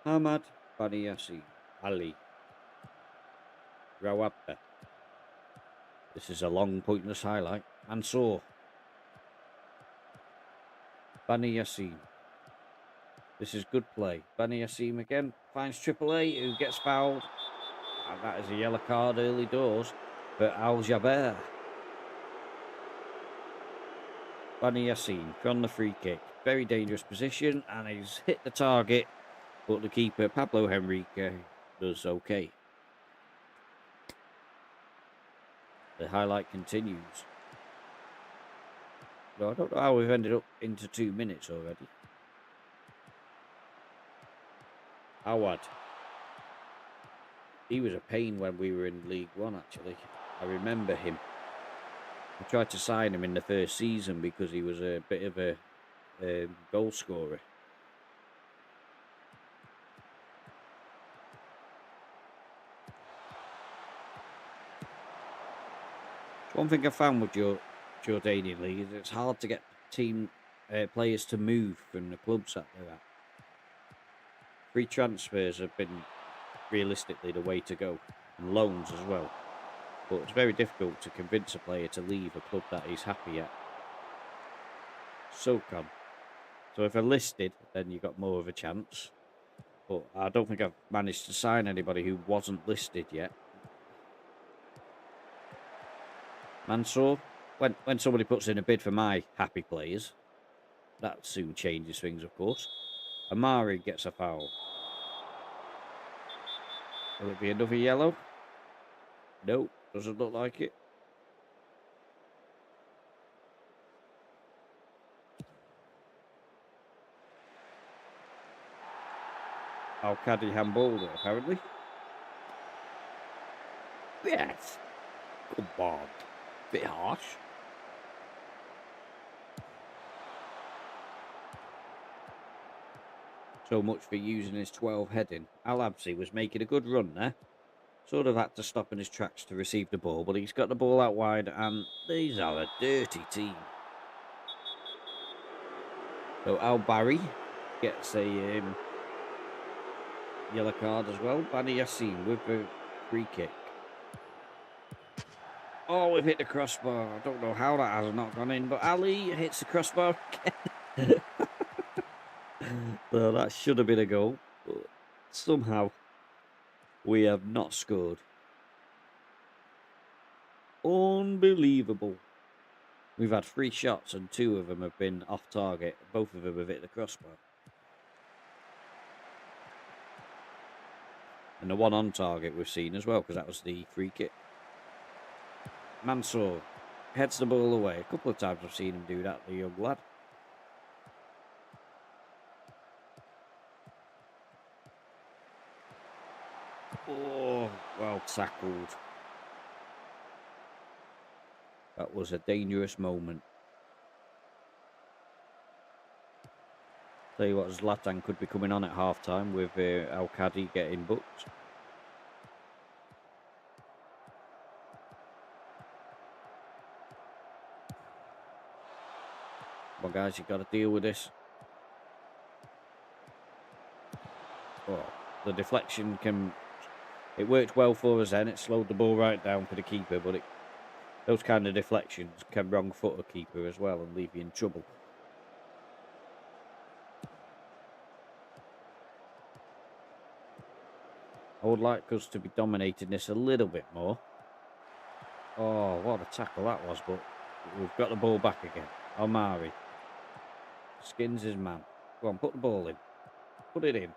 A: Ahmad, Bani Yassin, Ali, Rawabta. This is a long pointless highlight. Mansour, Bani Yassin. This is good play. Bani Yassin again finds Triple A, who gets fouled. And that is a yellow card early doors for Al-Jaber. Bani Yassin from the free kick. Very dangerous position, and he's hit the target, but the keeper, Pablo Henrique, does okay. The highlight continues. No, I don't know how we've ended up into 2 minutes already. Awad. He was a pain when we were in League One, actually. I remember him. I tried to sign him in the first season because he was a bit of a goal scorer. One thing I found with Jordanian League is it's hard to get team players to move from the clubs that they're at. Free transfers have been realistically the way to go, and loans as well. But it's very difficult to convince a player to leave a club that he's happy at. So if they're listed, then you've got more of a chance. But I don't think I've managed to sign anybody who wasn't listed yet. Mansour, when somebody puts in a bid for my happy players, that soon changes things, of course. Amari gets a foul. Will it be another yellow? No, doesn't look like it. Al-Kadi handballed it, apparently. Yes. Come on. Bit harsh. So much for using his 12 heading. Al-Absi was making a good run there. Sort of had to stop in his tracks to receive the ball, but he's got the ball out wide, and these are a dirty team. So Al-Bari gets a yellow card as well. Bani Yassin with the free kick. Oh, we've hit the crossbar. I don't know how that has not gone in, but Ali hits the crossbar again. So that should have been a goal, but somehow we have not scored. Unbelievable. We've had 3 shots and 2 of them have been off target. Both of them have hit the crossbar. And the one on target we've seen as well, because that was the free kick. Mansour heads the ball away. A couple of times I've seen him do that, the young lad. Oh, well tackled. That was a dangerous moment. Tell you what, Zlatan could be coming on at half-time with Al-Kadi getting booked. Come on, guys, you've got to deal with this. Oh, the deflection can... It worked well for us then. It slowed the ball right down for the keeper, but those kind of deflections can wrong foot a keeper as well and leave you in trouble. I would like us to be dominating this a little bit more. Oh, what a tackle that was, but we've got the ball back again. Omari skins his man. Go on, put the ball in. Put it in.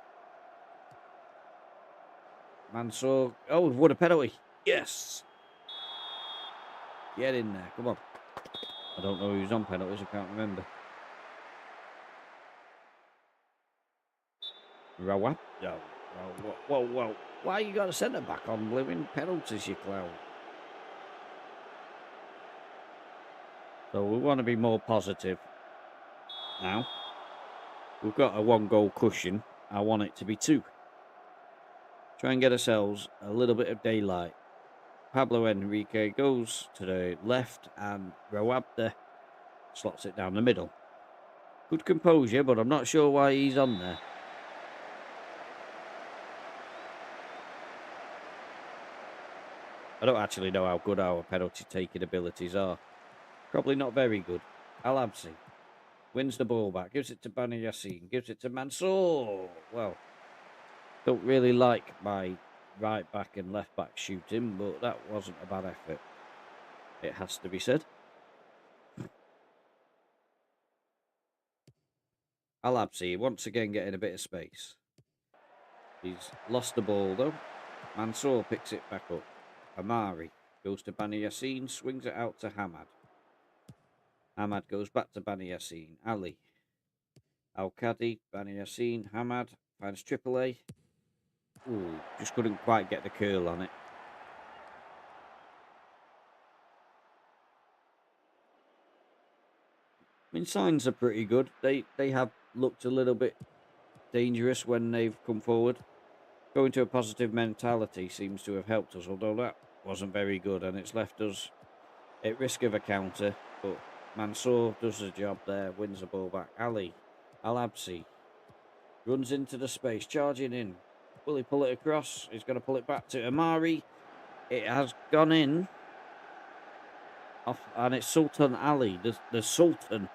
A: Mansour. Oh, we've won a penalty. Yes. Get in there. Come on. I don't know who's on penalties. I can't remember. Rawab. No. Whoa. Why you got a centre back on living penalties, you clown? So we want to be more positive now. We've got a 1-goal cushion. I want it to be 2. Try and get ourselves a little bit of daylight. Pablo Enrique goes to the left and Rawabda slots it down the middle. Good composure, but I'm not sure why he's on there. I don't actually know how good our penalty taking abilities are. Probably not very good. AL-ARABI wins the ball back, gives it to Bani Yassin, gives it to Mansour. Well, don't really like my right back and left back shooting, but that wasn't a bad effort. It has to be said. AL-ARABI once again getting a bit of space. He's lost the ball though. Mansour picks it back up. Amari goes to Bani Yassin, swings it out to Hamad. Hamad goes back to Bani Yassin. Ali. Al-Kadi, Bani Yassin, Hamad finds AAA. Ooh, just couldn't quite get the curl on it. I mean, signs are pretty good. They have looked a little bit dangerous when they've come forward. Going to a positive mentality seems to have helped us, although that wasn't very good, and it's left us at risk of a counter. But Mansour does the job there, wins the ball back. Ali, AL-ARABI runs into the space, charging in. Will he pull it across? He's going to pull it back to Amari. It has gone in. Off, and it's Sultan Ali. The Sultan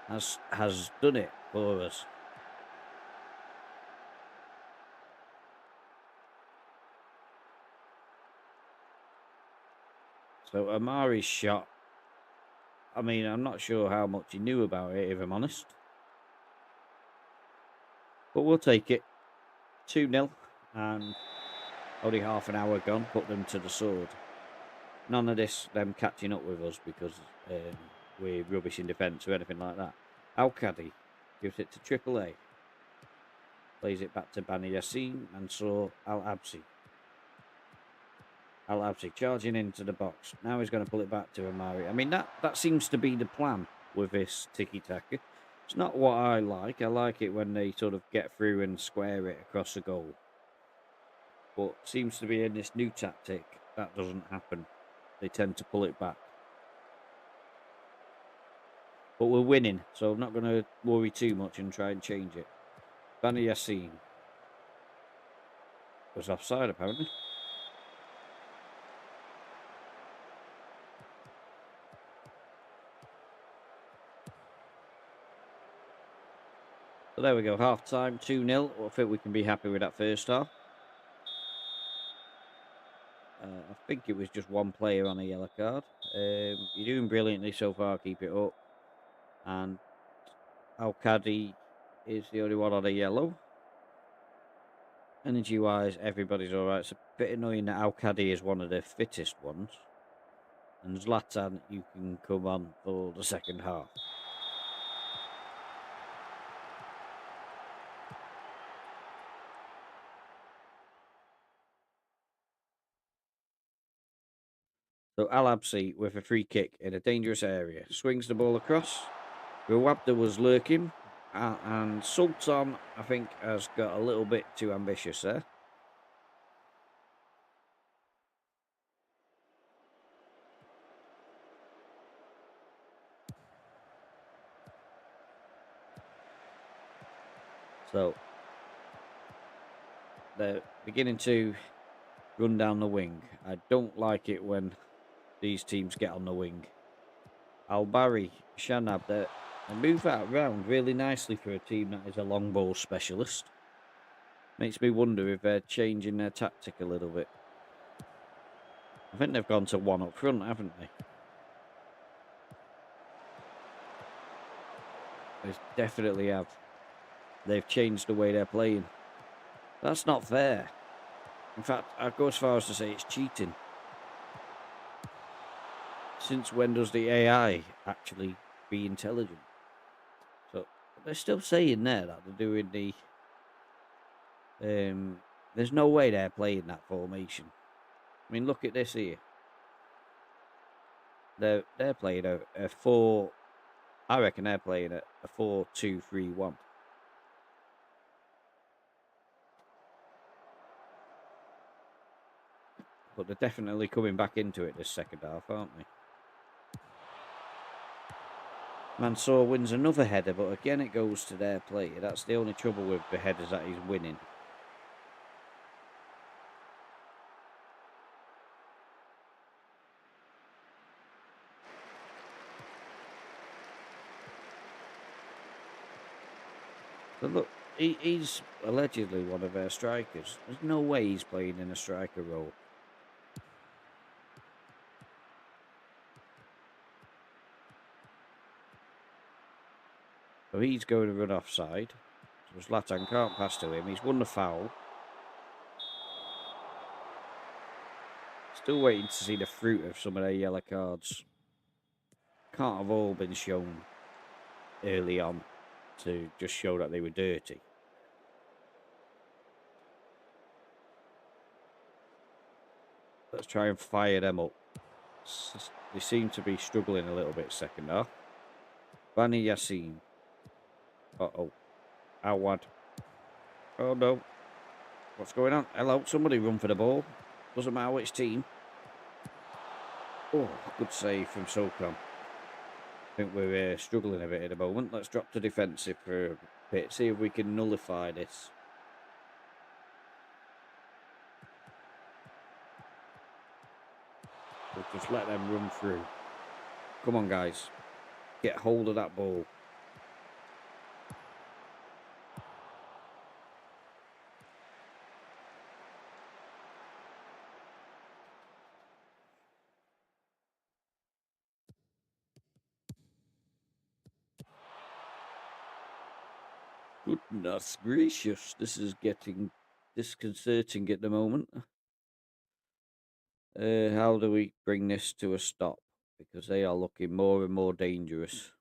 A: has done it for us. So Amari's shot. I mean, I'm not sure how much he knew about it, if I'm honest. But we'll take it. 2-0. And only half an hour gone. Put them to the sword. None of this, them catching up with us because we're rubbish in defence or anything like that. Al-Kadi gives it to AAA. Plays it back to Bani Yassin and saw AL-ARABI. AL-ARABI charging into the box. Now he's going to pull it back to Amari. I mean, that seems to be the plan with this tiki-taka. It's not what I like. I like it when they sort of get through and square it across the goal. But seems to be in this new tactic, that doesn't happen. They tend to pull it back. But we're winning, so I'm not going to worry too much and try and change it. Bani Yassin was offside, apparently. So there we go, half time, 2-0. I think we can be happy with that first half. I think it was just one player on a yellow card. You're doing brilliantly so far, keep it up. And Al-Kadi is the only one on a yellow. Energy-wise, everybody's all right. It's a bit annoying that Al-Kadi is one of the fittest ones. And Zlatan, you can come on for the second half. So Al-ARABI with a free kick in a dangerous area. Swings the ball across. Rawabda was lurking. And Sultan, I think, has got a little bit too ambitious there. So they're beginning to run down the wing. I don't like it when these teams get on the wing. Al-Bari, Shanab, they move that around really nicely for a team that is a long ball specialist. Makes me wonder if they're changing their tactic a little bit. I think they've gone to one up front, haven't they? They definitely have. They've changed the way they're playing. That's not fair. In fact, I'd go as far as to say it's cheating. Since when does the AI actually be intelligent? So they're still saying there that they're doing the... there's no way they're playing that formation. I mean, look at this here. They're playing a 4... I reckon they're playing a 4-2-3-1. But they're definitely coming back into it this second half, aren't they? Mansour wins another header, but again it goes to their player. That's the only trouble with the headers that he's winning. But look, he's allegedly one of their strikers. There's no way he's playing in a striker role. So he's going to run offside. So Zlatan can't pass to him. He's won the foul. Still waiting to see the fruit of some of their yellow cards. Can't have all been shown early on to just show that they were dirty. Let's try and fire them up. They seem to be struggling a little bit second half. Bani Yassin. Uh-oh. Awad. Oh, no. What's going on? Hello, somebody run for the ball. Doesn't matter which team. Oh, good save from Sokam. I think we're struggling a bit at the moment. Let's drop to defensive for a bit. See if we can nullify this. We'll just let them run through. Come on, guys. Get hold of that ball. Goodness gracious, this is getting disconcerting at the moment. How do we bring this to a stop? Because they are looking more and more dangerous.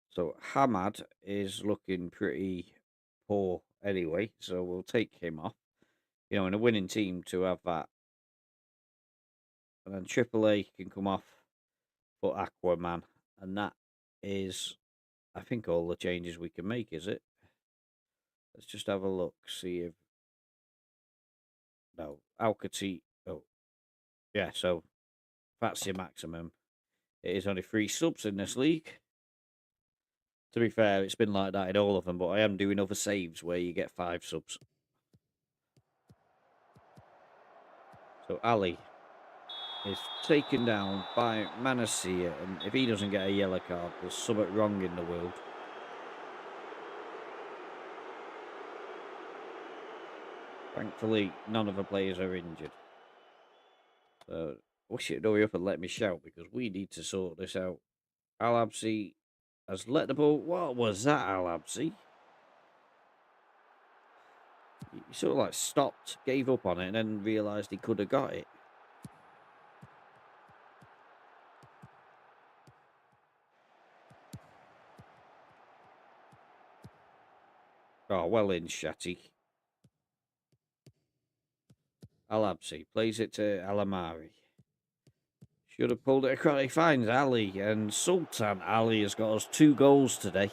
A: So Hamad is looking pretty poor anyway, so we'll take him off. You know, in a winning team to have that. And then AAA can come off for Aquaman. And that is, I think, all the changes we can make, is it? Let's just have a look, see if... No, Alcati... Oh, yeah, so that's your maximum. It is only 3 subs in this league. To be fair, it's been like that in all of them, but I am doing other saves where you get 5 subs. So Ali is taken down by Manasseh, and if he doesn't get a yellow card, there's something wrong in the world. Thankfully, none of the players are injured. So, I wish it'd hurry up and let me shout, because we need to sort this out. AL-ARABI has let the ball... What was that, AL-ARABI? He sort of like stopped, gave up on it, and then realised he could have got it. Oh, well in, Shatty. AL-ARABI plays it to Al-Amari. Should have pulled it across. He finds Ali, and Sultan Ali has got us 2 goals today.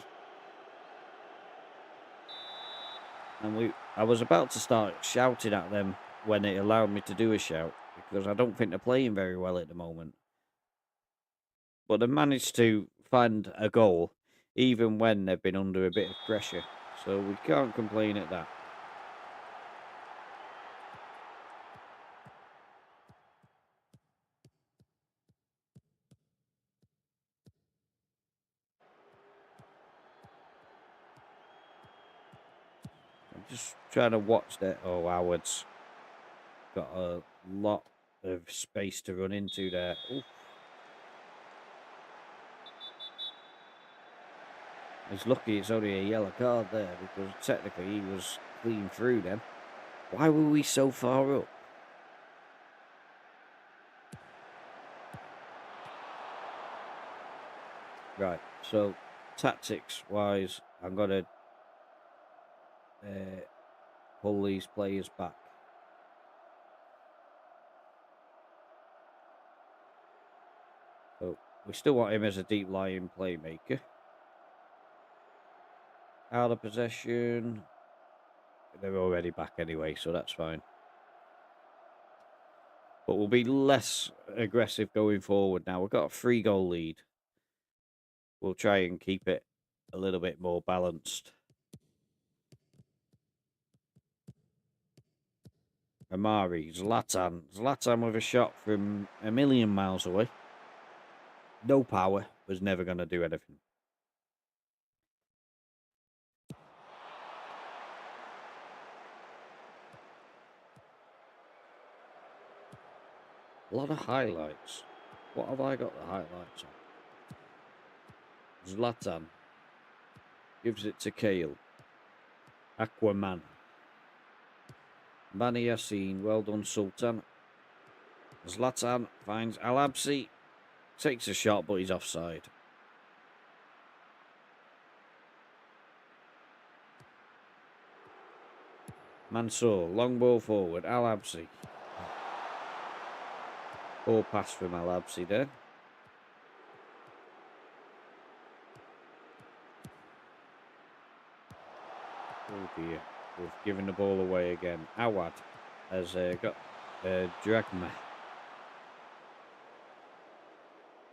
A: And I was about to start shouting at them when it allowed me to do a shout, because I don't think they're playing very well at the moment. But they managed to find a goal, even when they've been under a bit of pressure. So we can't complain at that. I'm just trying to watch that. Oh, Howard's got a lot of space to run into there. Ooh. He's lucky it's only a yellow card there, because technically he was clean through then. Why were we so far up? Right, so tactics-wise, I'm going to pull these players back. So we still want him as a deep lying playmaker. Out of possession. They're already back anyway, so that's fine. But we'll be less aggressive going forward now. We've got a 3-goal lead. We'll try and keep it a little bit more balanced. Amari, Zlatan. Zlatan with a shot from a million miles away. No power. Was never going to do anything. A lot of highlights. What have I got the highlights on? Zlatan. Gives it to Kale. Aquaman. Bani Yassin. Well done, Sultan. Zlatan finds AL-ARABI. Takes a shot, but he's offside. Mansour. Long ball forward. AL-ARABI. Poor pass from AL-ARABI there. Oh dear. We've given the ball away again. Awad has got Dragma.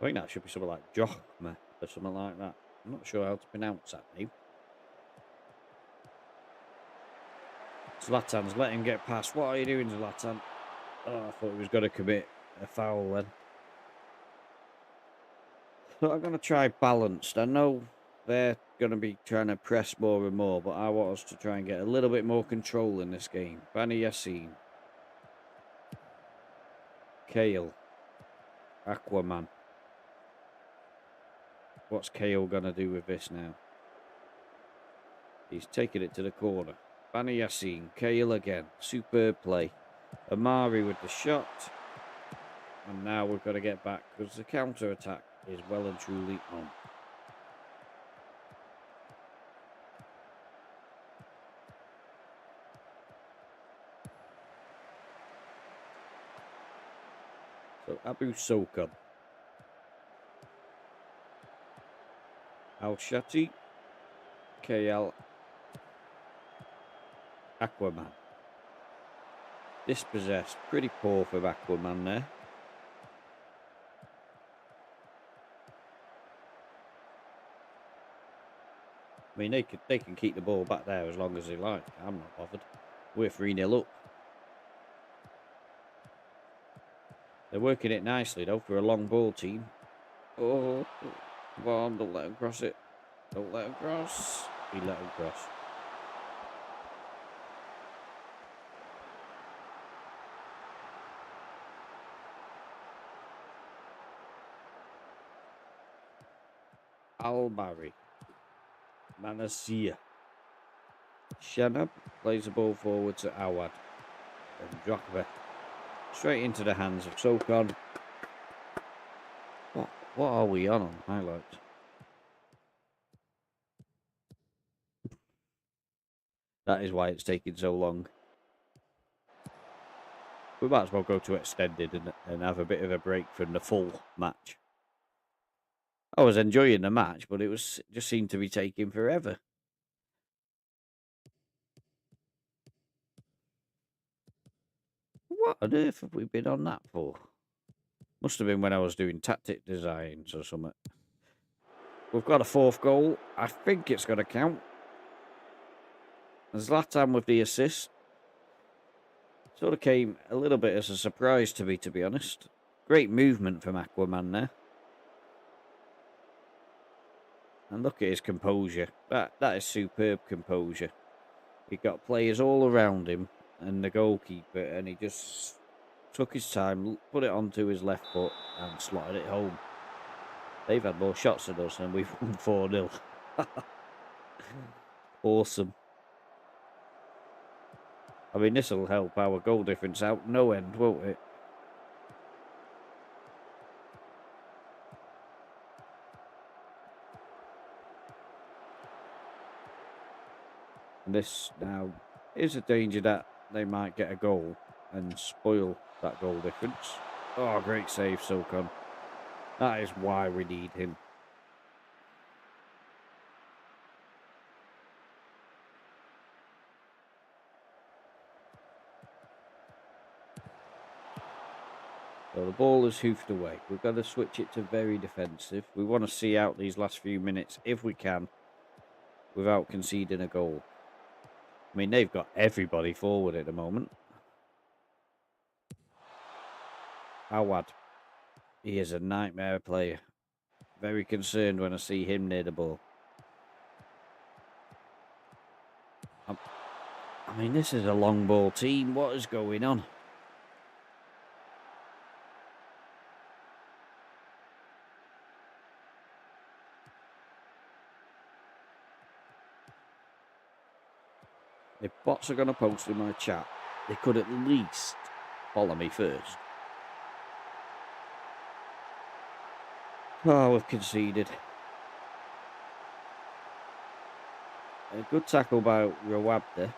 A: I think that should be something like Jochma or something like that. I'm not sure how to pronounce that name. Zlatan's let him get past. What are you doing, Zlatan? Oh, I thought he was going to commit a foul then. So I'm going to try balanced. I know they're going to be trying to press more and more, but I want us to try and get a little bit more control in this game. Bani Yassin. Kale. Aquaman. What's Kale going to do with this now? He's taking it to the corner. Bani Yassin. Kale again. Superb play. Amari with the shot. And now we've got to get back because the counter-attack is well and truly on. So Abu Sokan. Al-Shati. KL. Aquaman. Dispossessed. Pretty poor for Aquaman there. I mean, they can keep the ball back there as long as they like. I'm not bothered. We're 3-0 up. They're working it nicely, though, for a long ball team. Oh, come on, don't let him cross it. Don't let him cross. He let him cross. Al-Bari. Manasia. Shanab plays the ball forward to Awad. And Drakva. Straight into the hands of Sokon. What are we on highlights? That is why it's taking so long. We might as well go to extended and have a bit of a break from the full match. I was enjoying the match, but it was just seemed to be taking forever. What on earth have we been on that for? Must have been when I was doing tactic designs or something. We've got a 4th goal. I think it's going to count. Zlatan with the assist. Sort of came a little bit as a surprise to me, to be honest. Great movement from Aquaman there. And look at his composure. That is superb composure. He got players all around him and the goalkeeper, and he just took his time, put it onto his left foot and slotted it home. They've had more shots than us and we've won 4-0. Awesome. I mean, this will help our goal difference out no end, won't it? And this now is a danger that they might get a goal and spoil that goal difference. Oh, great save, Sokon. That is why we need him. So the ball is hoofed away. We've got to switch it to very defensive. We want to see out these last few minutes, if we can, without conceding a goal. I mean, they've got everybody forward at the moment. Awad, he is a nightmare player. Very concerned when I see him near the ball. I mean, this is a long ball team. What is going on? If bots are going to post in my chat, they could at least follow me first. Oh, we've conceded. A good tackle by Rawab there.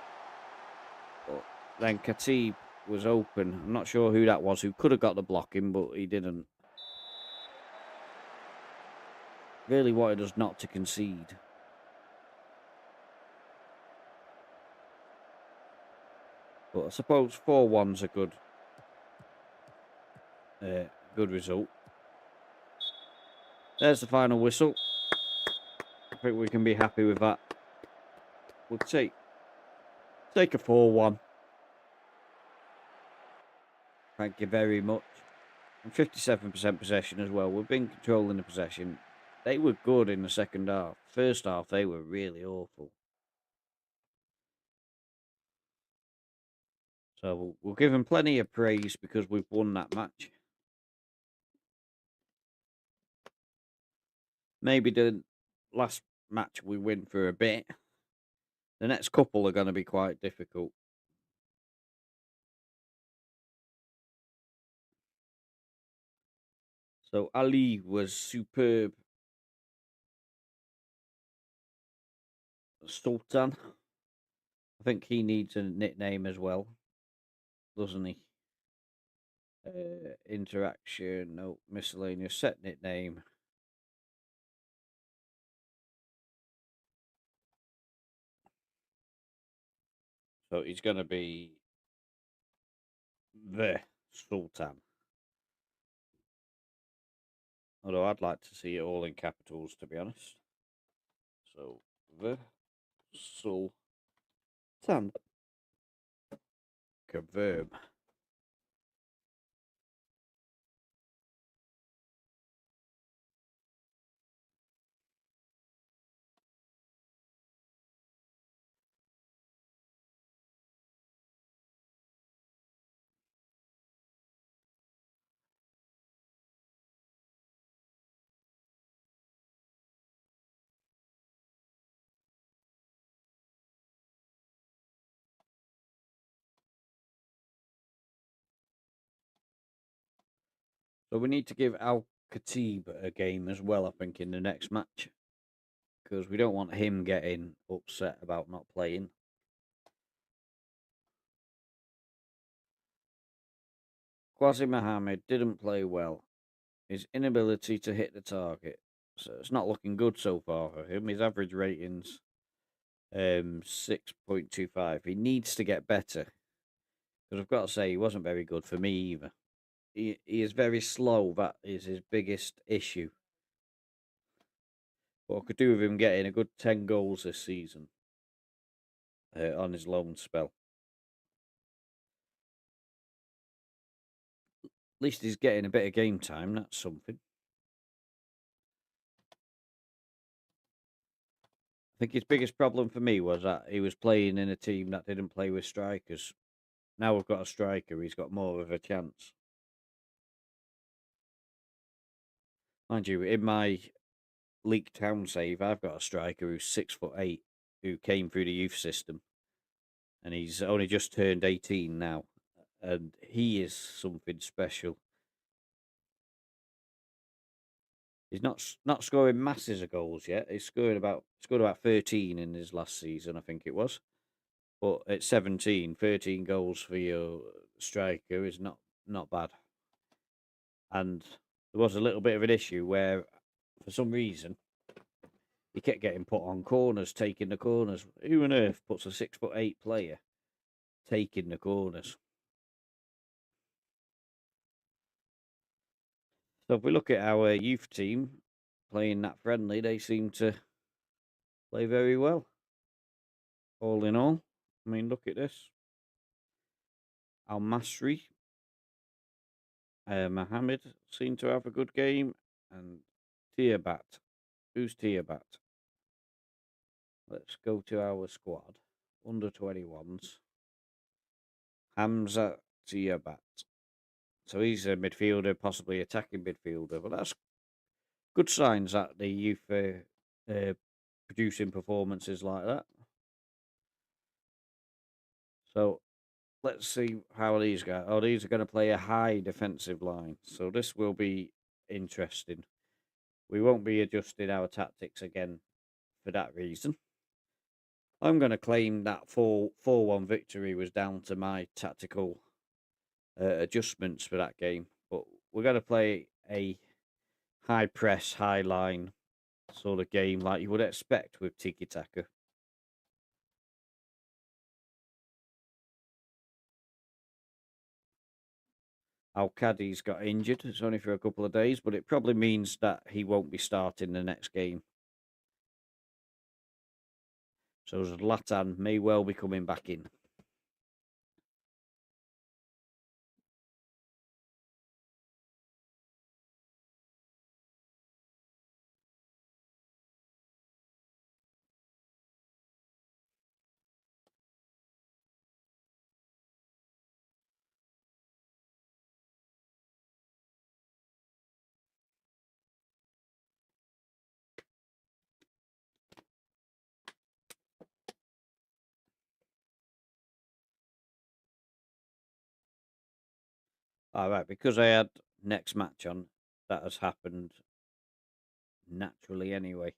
A: But then Khatib was open. I'm not sure who that was who could have got the blocking, but he didn't. Really wanted us not to concede. But I suppose 4-1's a good result. There's the final whistle. I think we can be happy with that. We'll take a 4-1. Thank you very much. And 57% possession as well. We've been controlling the possession. They were good in the second half. First half, they were really awful. So we'll give them plenty of praise because we've won that match. Maybe the last match we win for a bit. The next couple are going to be quite difficult. So Ali was superb. Sultan. I think he needs a nickname as well, doesn't he? Interaction, no, miscellaneous, set nickname. So he's going to be the Sultan. Although I'd like to see it all in capitals, to be honest. So, the Sultan. Verb. So we need to give Al-Khatib a game as well, I think, in the next match. Because we don't want him getting upset about not playing. Quasi Mohammed didn't play well. His inability to hit the target. So it's not looking good so far for him. His average rating's 6.25. He needs to get better. Because I've got to say, he wasn't very good for me either. He is very slow. That is his biggest issue. But I could do with him getting a good 10 goals this season on his loan spell. At least he's getting a bit of game time. That's something. I think his biggest problem for me was that he was playing in a team that didn't play with strikers. now we've got a striker, he's got more of a chance. Mind you, in my League Town save, I've got a striker who's 6'8", who came through the youth system, and he's only just turned 18 now, and he is something special. He's not scoring masses of goals yet. He's scored about 13 in his last season, I think it was. But at 17, 13 goals for your striker is not bad. And there was a little bit of an issue where, for some reason, he kept getting put on corners, taking the corners. Who on earth puts a 6'8" player taking the corners? So if we look at our youth team playing that friendly, they seem to play very well. All in all, I mean, look at this. Al-Masri, Mohammed seemed to have a good game, and Tiabat. Who's Tiabat? Let's go to our squad. Under 21s. Hamza Tiabat. So he's a midfielder, possibly attacking midfielder. But that's good signs that the youth producing performances like that. So let's see how these go. Oh, these are going to play a high defensive line. So this will be interesting. We won't be adjusting our tactics again for that reason. I'm going to claim that 4-1 victory was down to my tactical adjustments for that game. But we're going to play a high press, high line sort of game like you would expect with Tiki Taka. Al-Qadi's got injured. It's only for a couple of days, but it probably means that he won't be starting the next game. So Zlatan may well be coming back in. All right, because I had next match on, that has happened naturally anyway.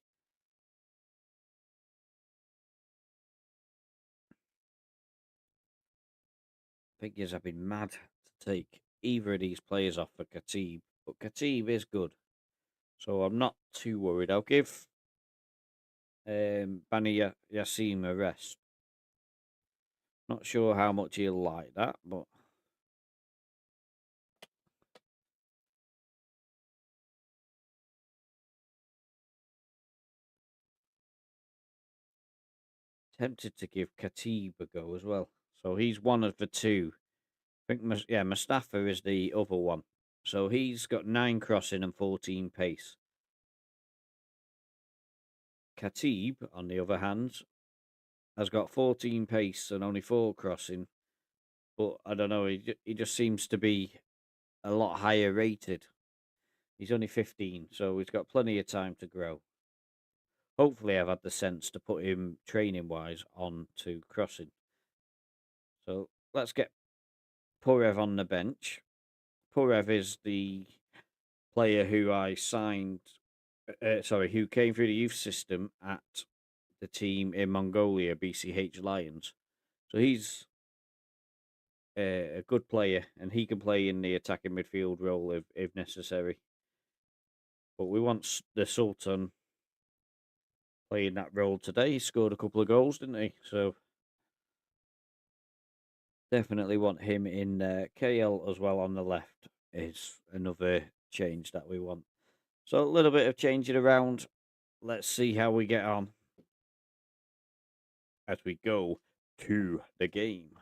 A: Figures have been mad to take either of these players off for Khatib, but Khatib is good, so I'm not too worried. I'll give Bani Yassim a rest. Not sure how much he'll like that, but tempted to give Khatib a go as well. So he's one of the two. I think, Mustafa is the other one. So he's got 9 crossing and 14 pace. Khatib, on the other hand, has got 14 pace and only 4 crossing. But I don't know, he just seems to be a lot higher rated. He's only 15, so he's got plenty of time to grow. Hopefully, I've had the sense to put him training-wise on to crossing. So let's get Purev on the bench. Purev is the player who I signed, who came through the youth system at the team in Mongolia, BCH Lions. So he's a good player, and he can play in the attacking midfield role if necessary. But we want the Sultan playing that role today. He scored a couple of goals, didn't he? So definitely want him in KL as well on the left is another change that we want. So a little bit of changing around. Let's see how we get on as we go to the game.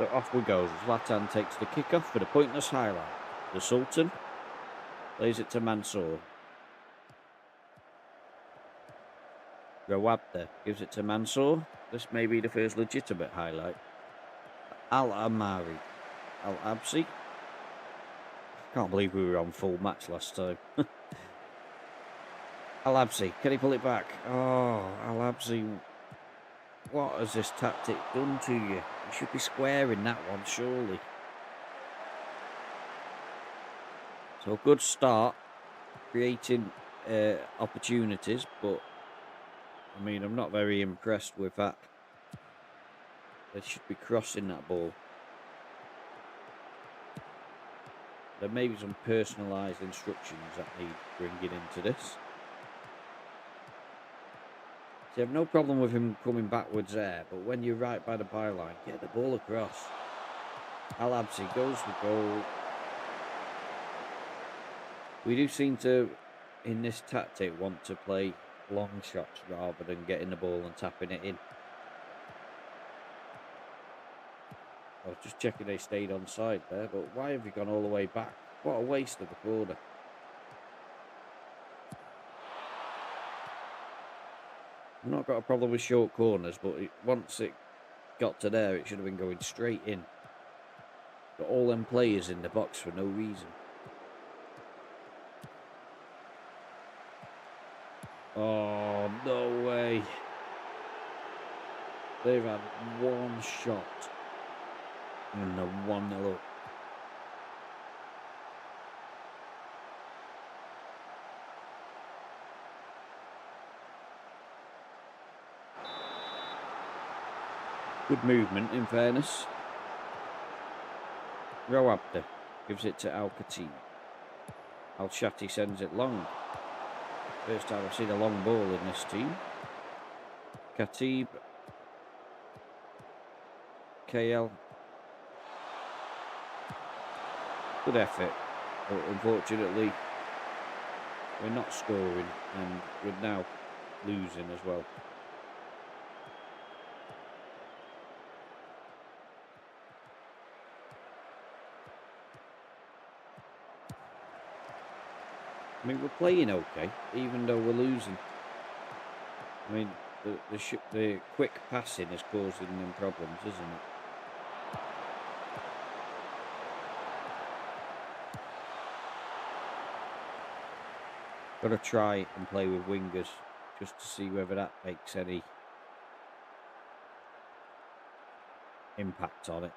A: So off we go. Zlatan takes the kick-off for the pointless highlight. The Sultan plays it to Mansour. Rawabda gives it to Mansour. This may be the first legitimate highlight. Al-Amari. Al-Absi. Can't believe we were on full match last time. Al-Absi, can he pull it back? Oh, Al-Absi. What has this tactic done to you? You should be squaring that one, surely. So good start, creating opportunities, but I mean, I'm not very impressed with that. They should be crossing that ball. There may be some personalised instructions that need bringing into this. See, I have no problem with him coming backwards there, but when you're right by the byline, get the ball across. Al-Absi goes for goal. We do seem to, in this tactic, want to play long shots rather than getting the ball and tapping it in. I was just checking they stayed on side there, but why have you gone all the way back? What a waste of a corner. I've not got a problem with short corners, but once it got to there, it should have been going straight in. Got all them players in the box for no reason. Oh, no way. They've had one shot. And they're 1-0 up. Good movement, in fairness. Rawabda gives it to Al-Khatib. Al-Shati sends it long. First time I've seen a long ball in this team. Khatib. KL. Good effort, but unfortunately we're not scoring and we're now losing as well. I mean, we're playing okay, even though we're losing. I mean, the quick passing is causing them problems, isn't it? Got to try and play with wingers just to see whether that makes any impact on it.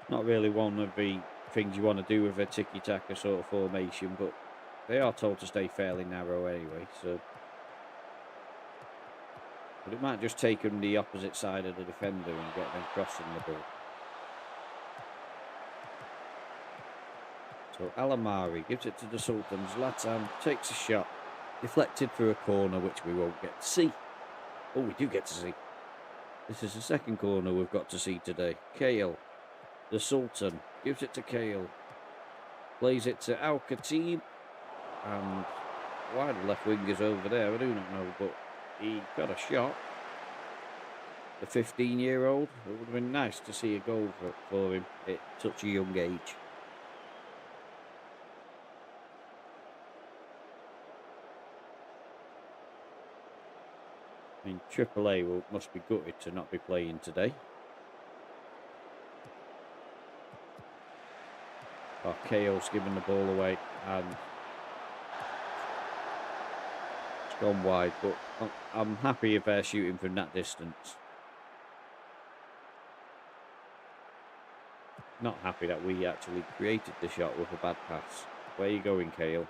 A: Not really one of the things you want to do with a tiki-taka sort of formation, but they are told to stay fairly narrow anyway, so... But it might just take them the opposite side of the defender and get them crossing the ball. So Al-Amari gives it to the Sultan. Zlatan takes a shot, deflected through a corner, which we won't get to see. Oh, we do get to see. This is the second corner we've got to see today. Kale, the Sultan, gives it to Kale. Plays it to Al-Khatib. And why the left wingers over there, I do not know, but he got a shot. The 15-year-old. It would have been nice to see a goal for him at such a young age. I mean, AAA must be gutted to not be playing today. Oh, KO's giving the ball away and it's gone wide, but I'm happy if they're shooting from that distance. Not happy that we actually created the shot with a bad pass. Where are you going, Kale?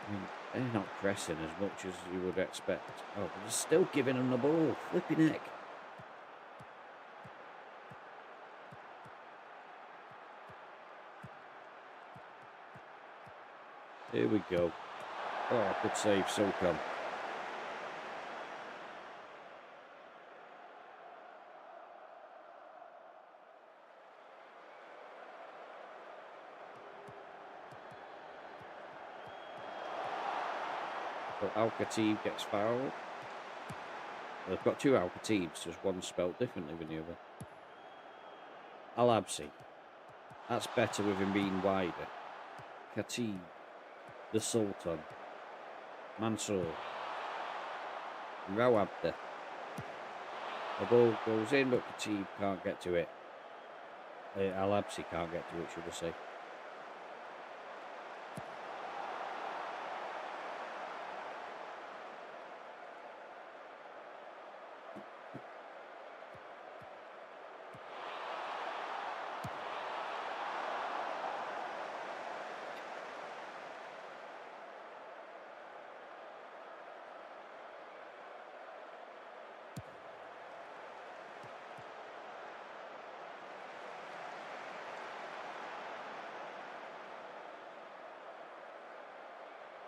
A: I mean, they're not pressing as much as you would expect. Oh, but they're still giving them the ball. Flipping heck. Here we go. Oh, good save, Socom. So Al-Khatib gets fouled. They've got two Al-Khatibs, just one spelled differently than the other. Al-Absi. That's better with him being wider. Khatib. The Sultan. Mansour. Rawabda. The ball goes in, but Khatib can't get to it. Al-Absi can't get to it, should I say.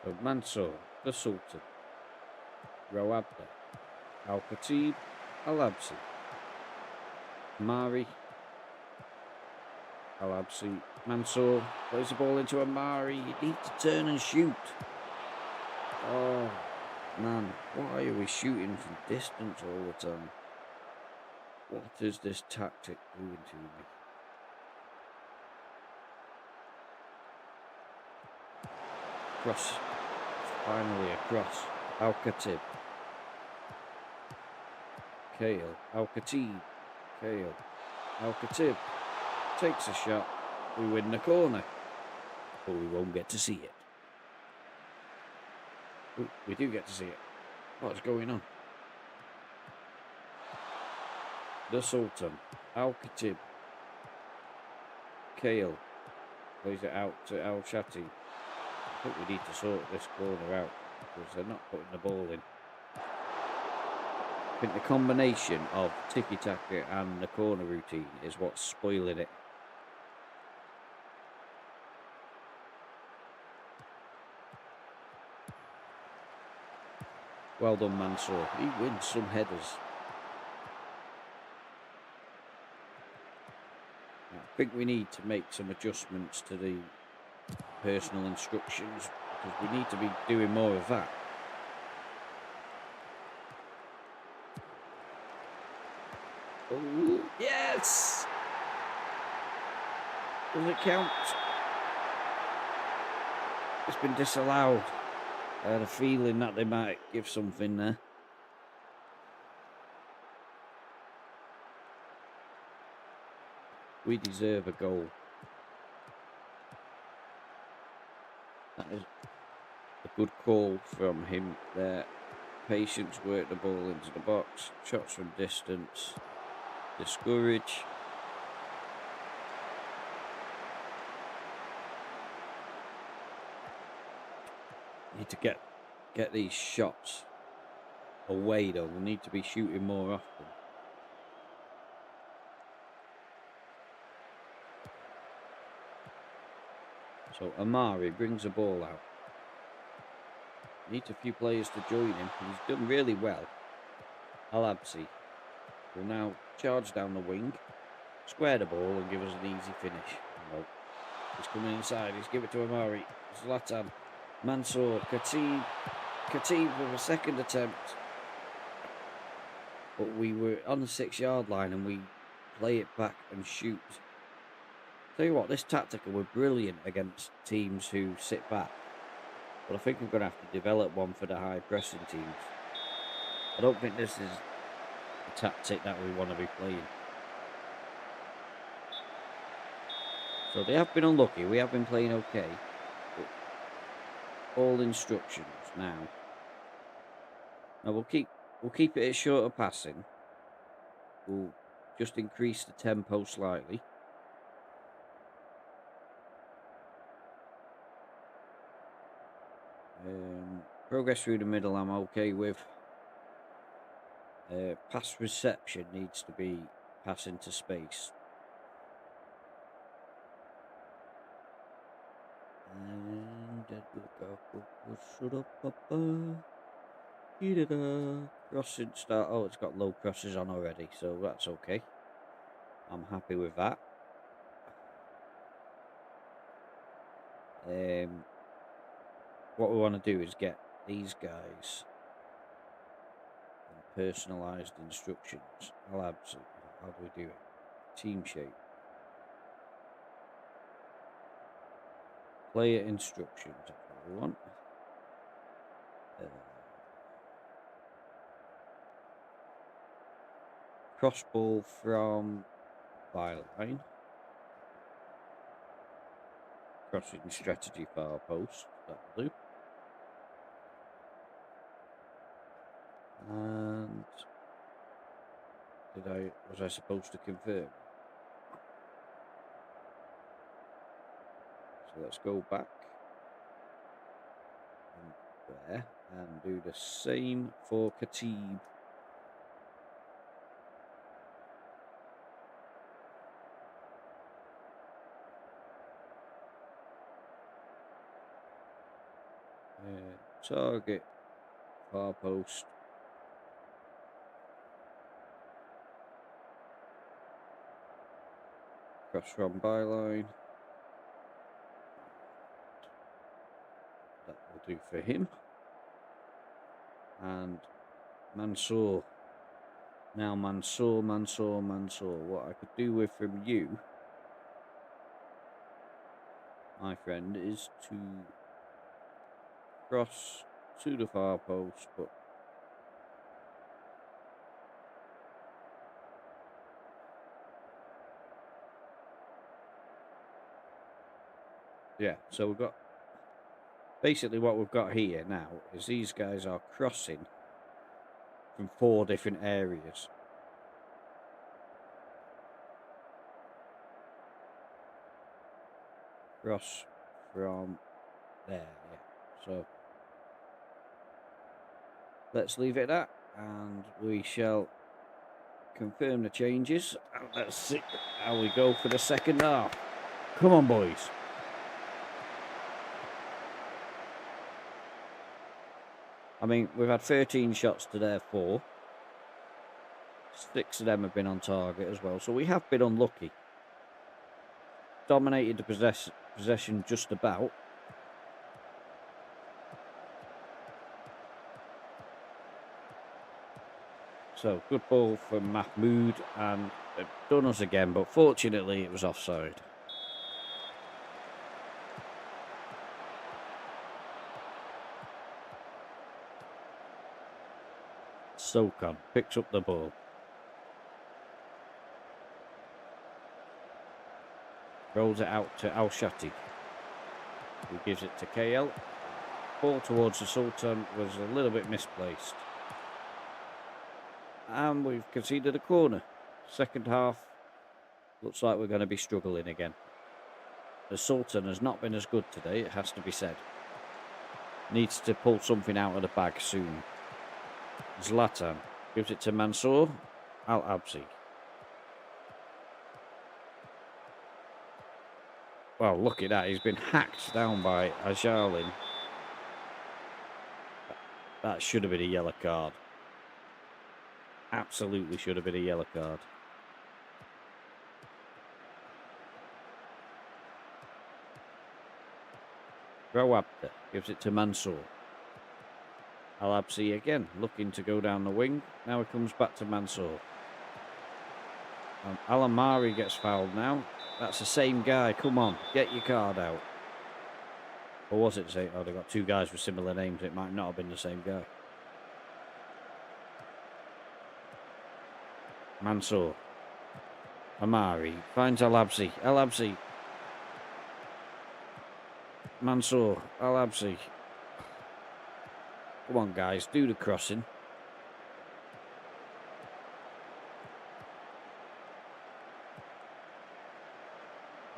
A: So Mansour, the Sultan, Rawabda, Al-Khatib, Al-Absi, Mari, Al-Absi, Mansour plays the ball into Amari. You need to turn and shoot. Oh, man, why are we shooting from distance all the time? What is this tactic doing to me? Cross. Finally across. Al-Khatib. Kale. Al-Khatib. Kale. Al-Khatib takes a shot. We win the corner. But we won't get to see it. Ooh, we do get to see it. What's going on? The Sultan. Al-Khatib. Kale. Plays it out to Al-Shati. I think we need to sort this corner out because they're not putting the ball in. I think the combination of tiki-taka and the corner routine is what's spoiling it. Well done, Mansour. He wins some headers. I think we need to make some adjustments to the personal instructions because we need to be doing more of that. Oh, yes! Does it count? It's been disallowed. I had a feeling that they might give something there. We deserve a goal. That is a good call from him there. Patience, work the ball into the box. Shots from distance. Discourage. Need to get these shots away though. We need to be shooting more often. So Amari brings the ball out. Needs a few players to join him. He's done really well. Al-Absi will now charge down the wing, square the ball and give us an easy finish. No. He's coming inside. He's given it to Amari. Zlatan. Mansour. Khatib. Khatib with a second attempt. But we were on the 6-yard line and we play it back and shoot. Tell you what, this tactical were brilliant against teams who sit back. But I think we're going to have to develop one for the high pressing teams. I don't think this is the tactic that we want to be playing. So they have been unlucky. We have been playing okay. But all instructions now. Now we'll keep it at shorter passing. We'll just increase the tempo slightly. Progress through the middle I'm okay with. Pass reception needs to be pass into space. And crossing start. Oh, it's got low crosses on already, so that's okay. I'm happy with that. What we want to do is get these guys and personalised instructions. Al-ARABI. How do we do it? Team shape. Player instructions. That's what we want. Cross ball from byline. Crossing strategy far post. That'll do. And was I supposed to confirm? So let's go back there and do the same for Khatib. Target far post. Cross from byline. That will do for him. And Mansour. Now Mansour. What I could do with from you, my friend, is to cross to the far post, but yeah, so we've got basically what we've got here now is these guys are crossing from 4 different areas. Cross from there, yeah. So let's leave it at that, and we shall confirm the changes. And let's see how we go for the second half. Come on, boys. I mean, we've had 13 shots to their 4. 6 of them have been on target as well, so we have been unlucky. Dominated the possession just about. So, good ball from Mahmoud, and they've done us again, but fortunately it was offside. Sokan picks up the ball. Rolls it out to Al-Shati, who gives it to KL. Ball towards the Sultan was a little bit misplaced. And we've conceded a corner. Second half, looks like we're going to be struggling again. The Sultan has not been as good today, it has to be said. Needs to pull something out of the bag soon. Zlatan gives it to Mansour. Al-ARABI. Well, look at that. He's been hacked down by Ajalin. That should have been a yellow card. Absolutely should have been a yellow card. Rawabda gives it to Mansour. Al-ARABI again, looking to go down the wing. Now it comes back to Mansour. Al-Amari gets fouled now. That's the same guy. Come on, get your card out. Or was it say? Oh, they got 2 guys with similar names. It might not have been the same guy. Mansour. Amari finds Al-ARABI. Al-ARABI. Mansour. Al-ARABI. Come on, guys, do the crossing.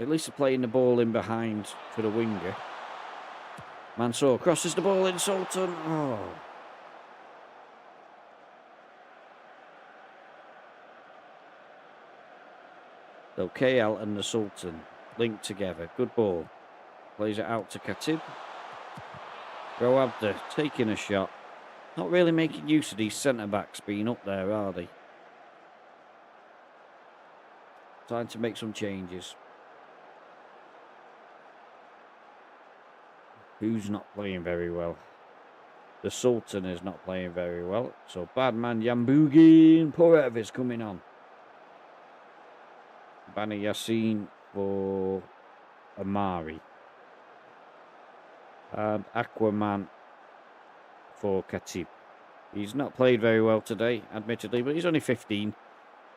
A: At least they're playing the ball in behind for the winger. Mansour crosses the ball in. Sultan. Oh. So KL and the Sultan linked together. Good ball. Plays it out to Khatib. Rawabda taking a shot. Not really making use of these centre-backs being up there, are they? Time to make some changes. Who's not playing very well? The Sultan is not playing very well. So Badman Yambugin Porev is coming on. Bani Yassin for Amari. And Aquaman for Khatib. He's not played very well today, admittedly, but he's only 15.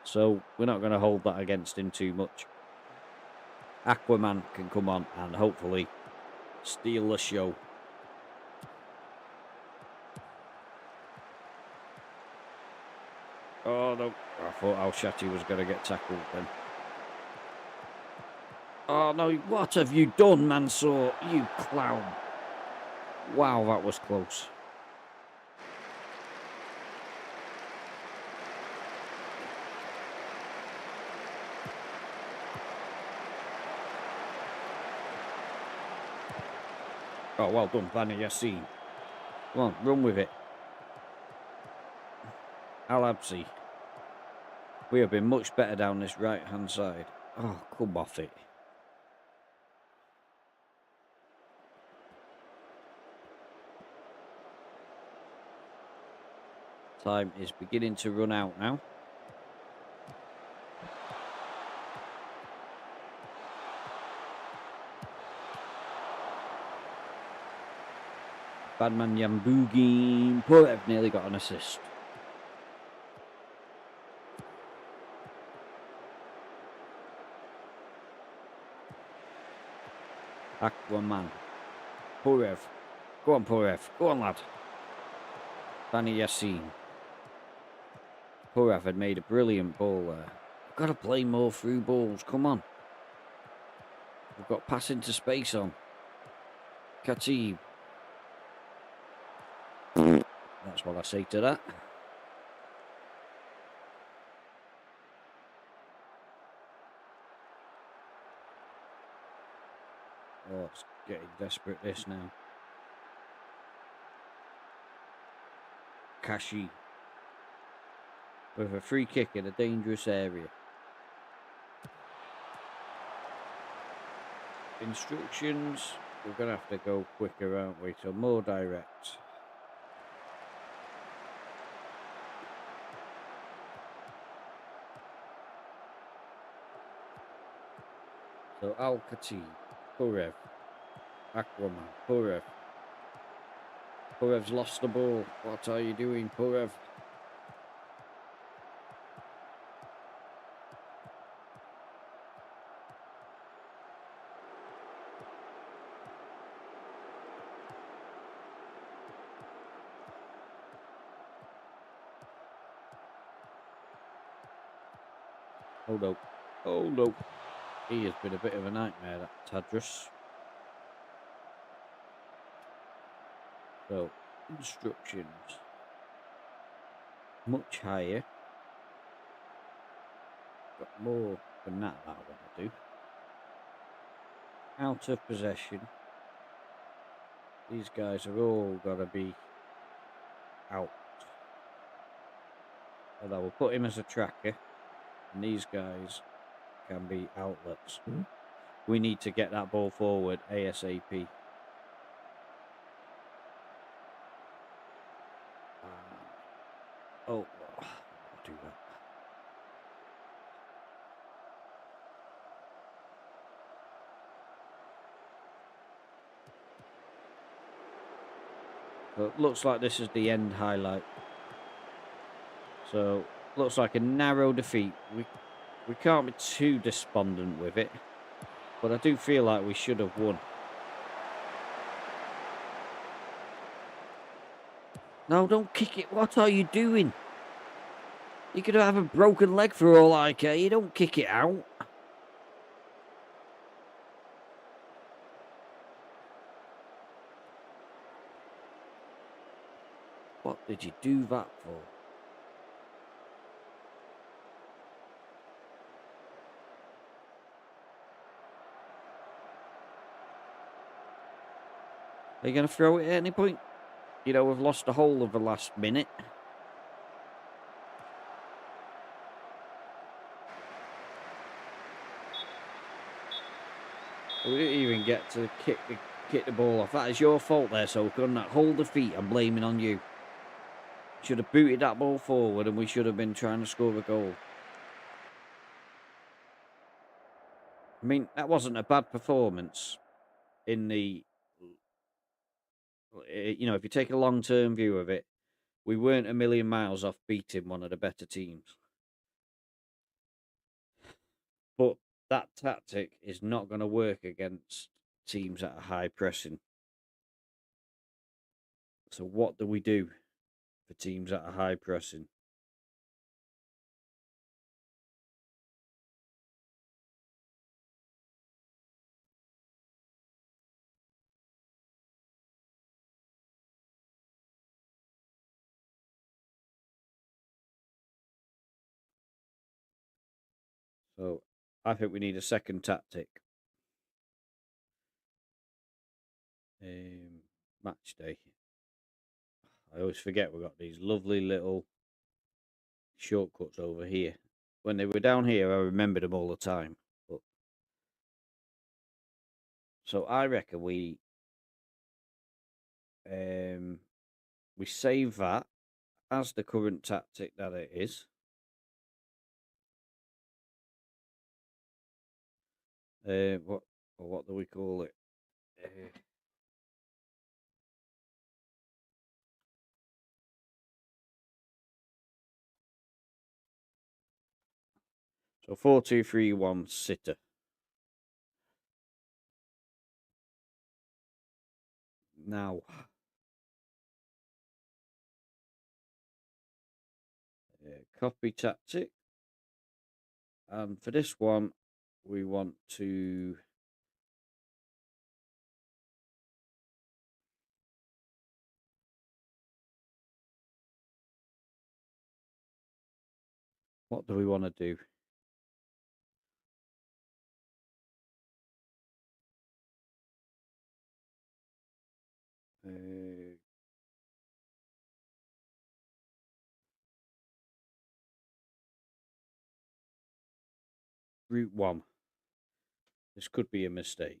A: So we're not going to hold that against him too much. Aquaman can come on and hopefully steal the show. Oh, no. I thought Al-Shati was going to get tackled then. Oh, no. What have you done, Mansour? You clown. Wow, that was close. Oh, well done, Bani Yassin. Come on, run with it. Al-Absi. We have been much better down this right-hand side. Oh, come off it. Time is beginning to run out now. Badman Yambugin Porev nearly got an assist. Aquaman. Porev. Go on, Porev. Go on, lad. Bani Yassin. Porev had made a brilliant ball there. We've got to play more through balls. Come on. We've got pass into space on. Khatib. That's what I say to that. Oh, it's getting desperate this now. Kashi. With a free kick in a dangerous area. Instructions. We're going to have to go quicker, aren't we? So more direct. So Al-Khatib, Porev, Aquaman, Porev. Porev's lost the ball. What are you doing, Porev? Oh no. Oh no. He has been a bit of a nightmare, that Tadros. So, instructions. Much higher. Got more than that I want to do. Out of possession. These guys are all got to be out. Although we'll put him as a tracker. And these guys can be outlets. We need to get that ball forward ASAP. Oh, I'll do that. So it looks like this is the end highlight. So looks like a narrow defeat. We can't be too despondent with it, but I do feel like we should have won. No, don't kick it. What are you doing? You could have a broken leg for all I care. You don't kick it out. What did you do that for? Are you going to throw it at any point? You know, we've lost the whole of the last minute. We didn't even get to kick the Kick the ball off. That is your fault there, so couldn't hold the feet. I'm blaming on you. Should have booted that ball forward and we should have been trying to score a goal. I mean, that wasn't a bad performance in the, you know, if you take a long-term view of it, we weren't a million miles off beating one of the better teams. But that tactic is not going to work against teams that are high pressing. So what do we do for teams that are high pressing? So I think we need a second tactic. Match day. I always forget we've got these lovely little shortcuts over here. When they were down here, I remembered them all the time. But so I reckon we save that as the current tactic that it is. What do we call it? So 4-2-3-1 sitter. Now, copy tactic. And for this one, we want to what do we want to do? Route 1. This could be a mistake.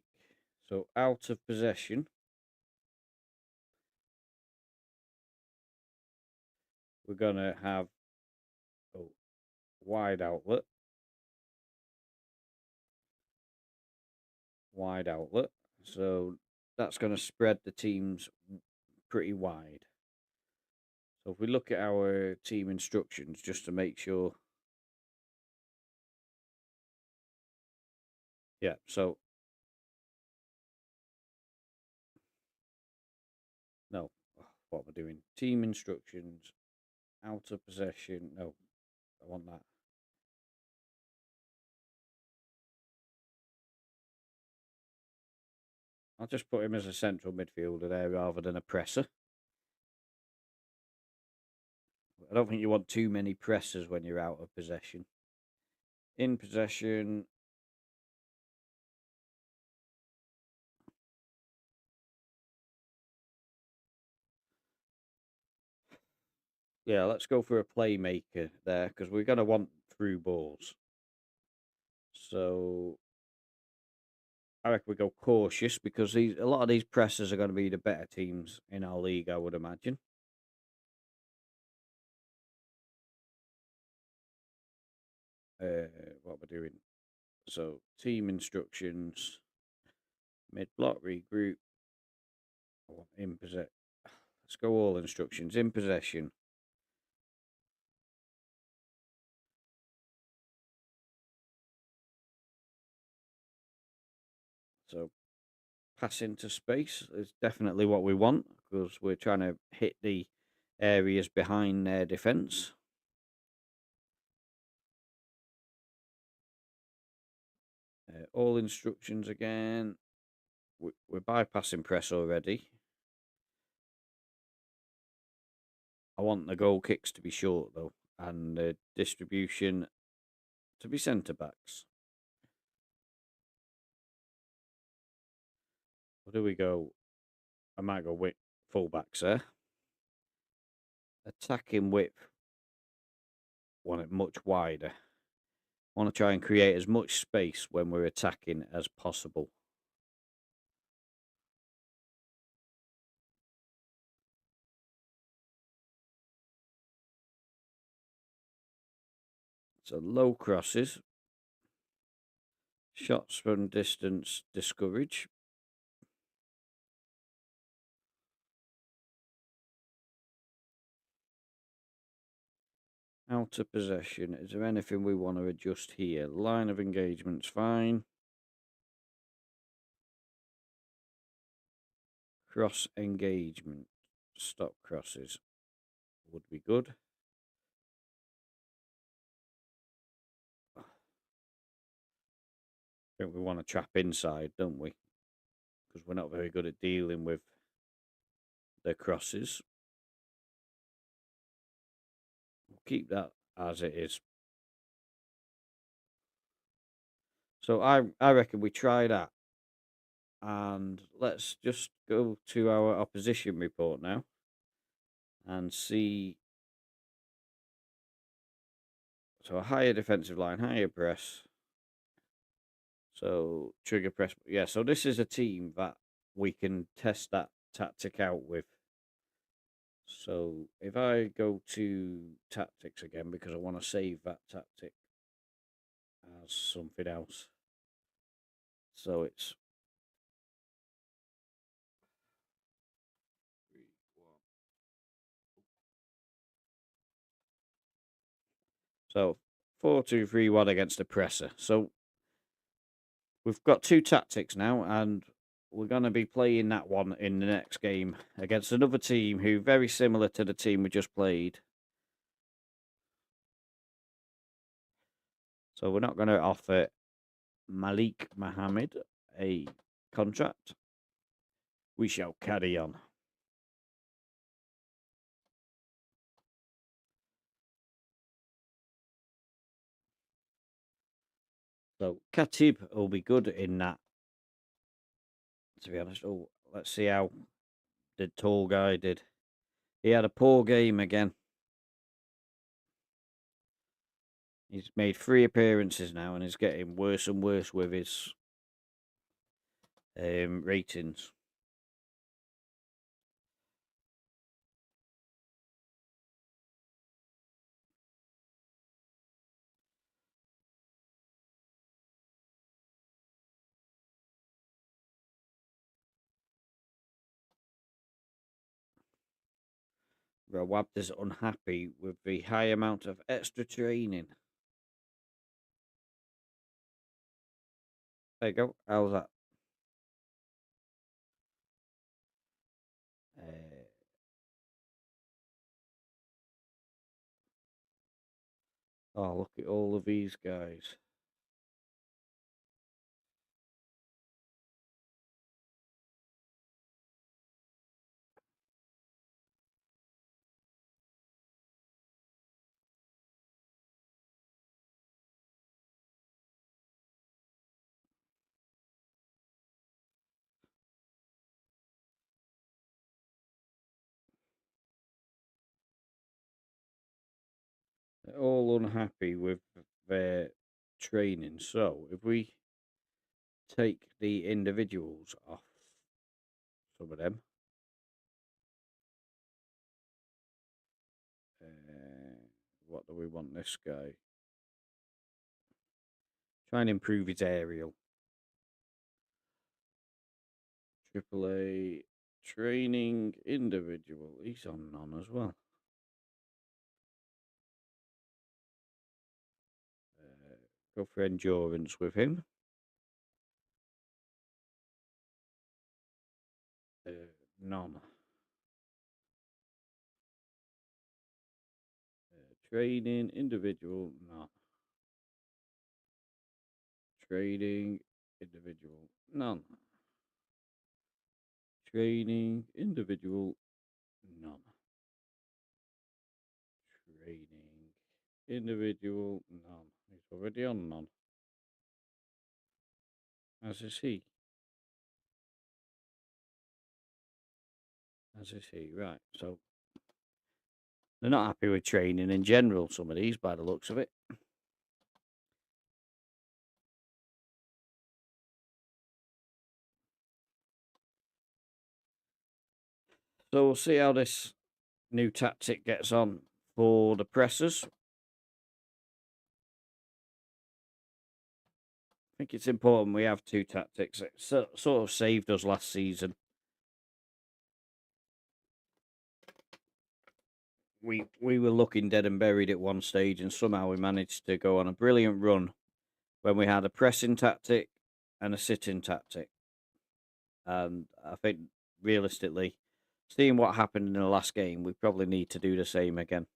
A: So out of possession, we're going to have wide outlet. Wide outlet. So that's going to spread the teams pretty wide. So if we look at our team instructions, just to make sure. Yeah, so. No, what am I doing? Team instructions, out of possession. No, I want that. I'll just put him as a central midfielder there rather than a presser. I don't think you want too many pressers when you're out of possession. In possession. Yeah, let's go for a playmaker there because we're going to want through balls. So I reckon we go cautious because a lot of these pressers are going to be the better teams in our league, I would imagine. What we're doing. So team instructions, mid block regroup. In possession. Let's go all instructions. In possession. So pass into space is definitely what we want because we're trying to hit the areas behind their defence. All instructions again. We're bypassing press already. I want the goal kicks to be short though, and the distribution to be centre backs. Where do we go? I might go with full backs there. Attacking width. Want it much wider. Want to try and create as much space when we're attacking as possible. So low crosses. Shots from distance discourage. Out of possession. Is there anything we want to adjust here? Line of engagement's fine. Cross engagement. Stop crosses would be good. I think we want to trap inside, don't we? Because we're not very good at dealing with the crosses. We'll keep that as it is. So I reckon we try that. And let's just go to our opposition report now and see. So a higher defensive line, higher press. So trigger press. Yeah, so this is a team that we can test that tactic out with. So if I go to tactics again, because I want to save that tactic as something else. So it's 3-1. So 4-2-3-1 against the presser. So we've got two tactics now, and we're going to be playing that one in the next game against another team who very similar to the team we just played. So we're not going to offer Malik Mohammed a contract. We shall carry on. So Khatib will be good in that, to be honest. Oh, let's see how the tall guy did. He had a poor game again. He's made 3 appearances now and is getting worse and worse with his ratings. Rawab is unhappy with the high amount of extra training. There you go. How's that? Oh, look at all of these guys. They're all unhappy with their training. So if we take the individuals off some of them, what do we want this guy? Try and improve his aerial. AAA training individual. He's on none as well. Go for endurance with him. None. Training individual. None. Trading individual. None. Training individual. None. Training individual. None. He's already on none. As is he. As is he. Right. So they're not happy with training in general, some of these, by the looks of it. So we'll see how this new tactic gets on for the pressers. think it's important we have two tactics. It sort of saved us last season. We were looking dead and buried at one stage, and somehow we managed to go on a brilliant run when we had a pressing tactic and a sitting tactic. And I think realistically, seeing what happened in the last game, we probably need to do the same again.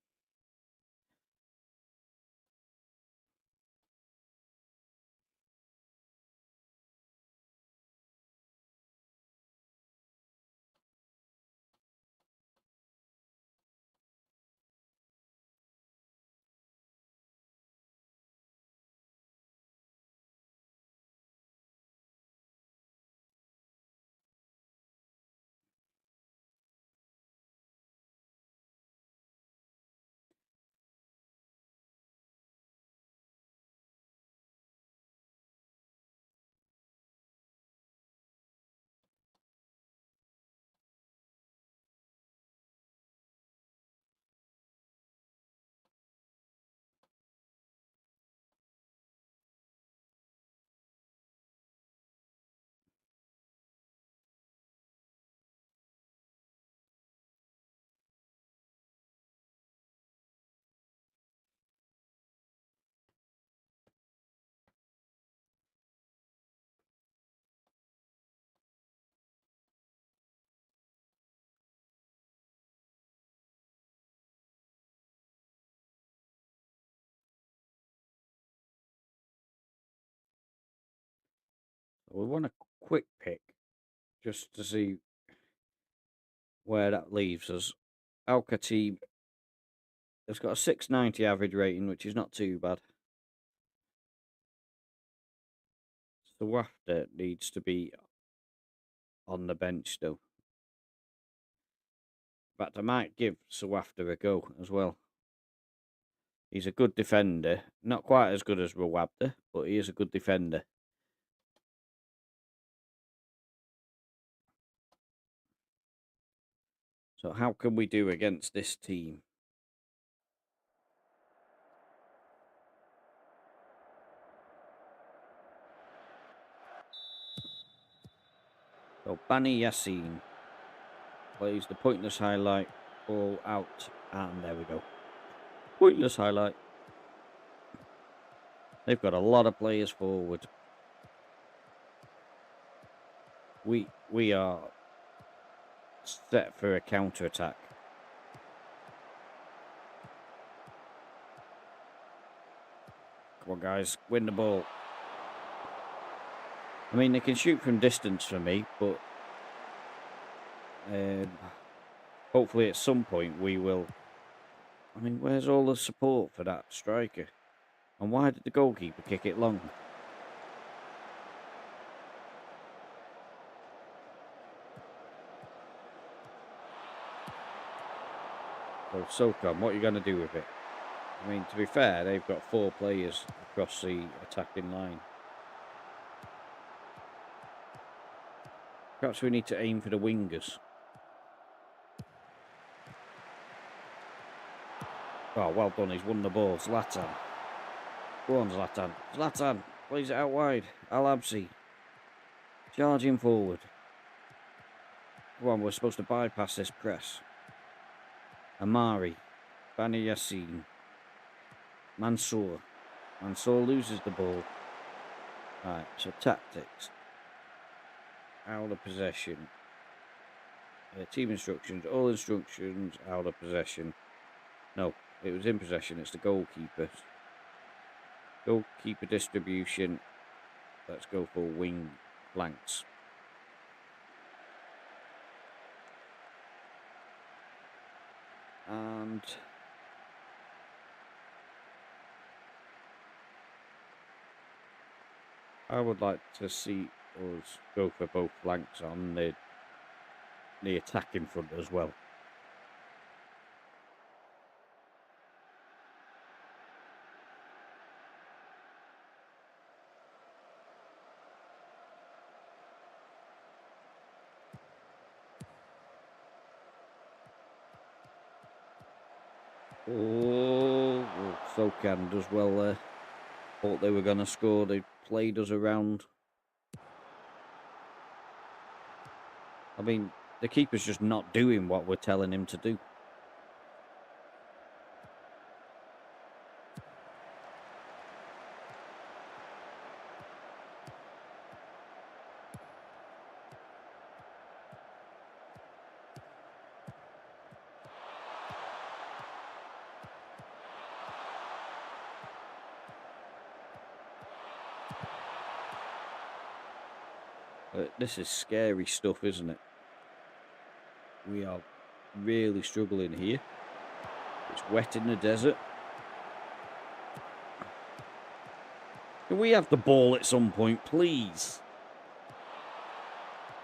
A: We want a quick pick just to see where that leaves us. Al-Khatib has got a 690 average rating, which is not too bad. Sawafta needs to be on the bench still. In fact, I might give Sawafta a go as well. He's a good defender. Not quite as good as Rawabda, but he is a good defender. So how can we do against this team? So Bani Yassin plays the pointless highlight ball out, and there we go. Pointless highlight. They've got a lot of players forward. We are set for a counter attack. Come on, guys, win the ball. I mean, they can shoot from distance for me, but hopefully at some point we will. I mean, where's all the support for that striker? And why did the goalkeeper kick it long? So Socom, what are you going to do with it? I mean, to be fair, they've got 4 players across the attacking line. Perhaps we need to aim for the wingers. Oh, well done. He's won the ball. Zlatan. Go on, Zlatan. Zlatan plays it out wide. Al-ARABI. Charging forward. Come on, we're supposed to bypass this press. Amari. Bani Yassin. Mansour. Mansour loses the ball. Right, so tactics. Out of possession. Team instructions. All instructions out of possession. No, it was in possession. It's the goalkeeper. Goalkeeper distribution. Let's go for wing flanks. And I would like to see us go for both flanks on the attack in front as well. Oh, Sokan does well there. Thought they were going to score. They played us around. I mean, the keeper's just not doing what we're telling him to do. This is scary stuff, isn't it? We are really struggling here. It's wet in the desert. Can we have the ball at some point, please?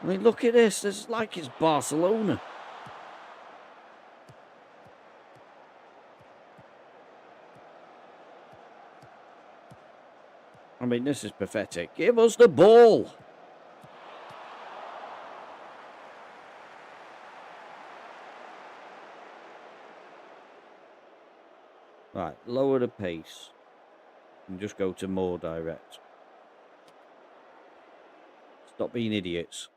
A: I mean, look at this. It's like it's Barcelona. I mean, this is pathetic. Give us the ball. Right, lower the pace. And just go to more direct. Stop being idiots.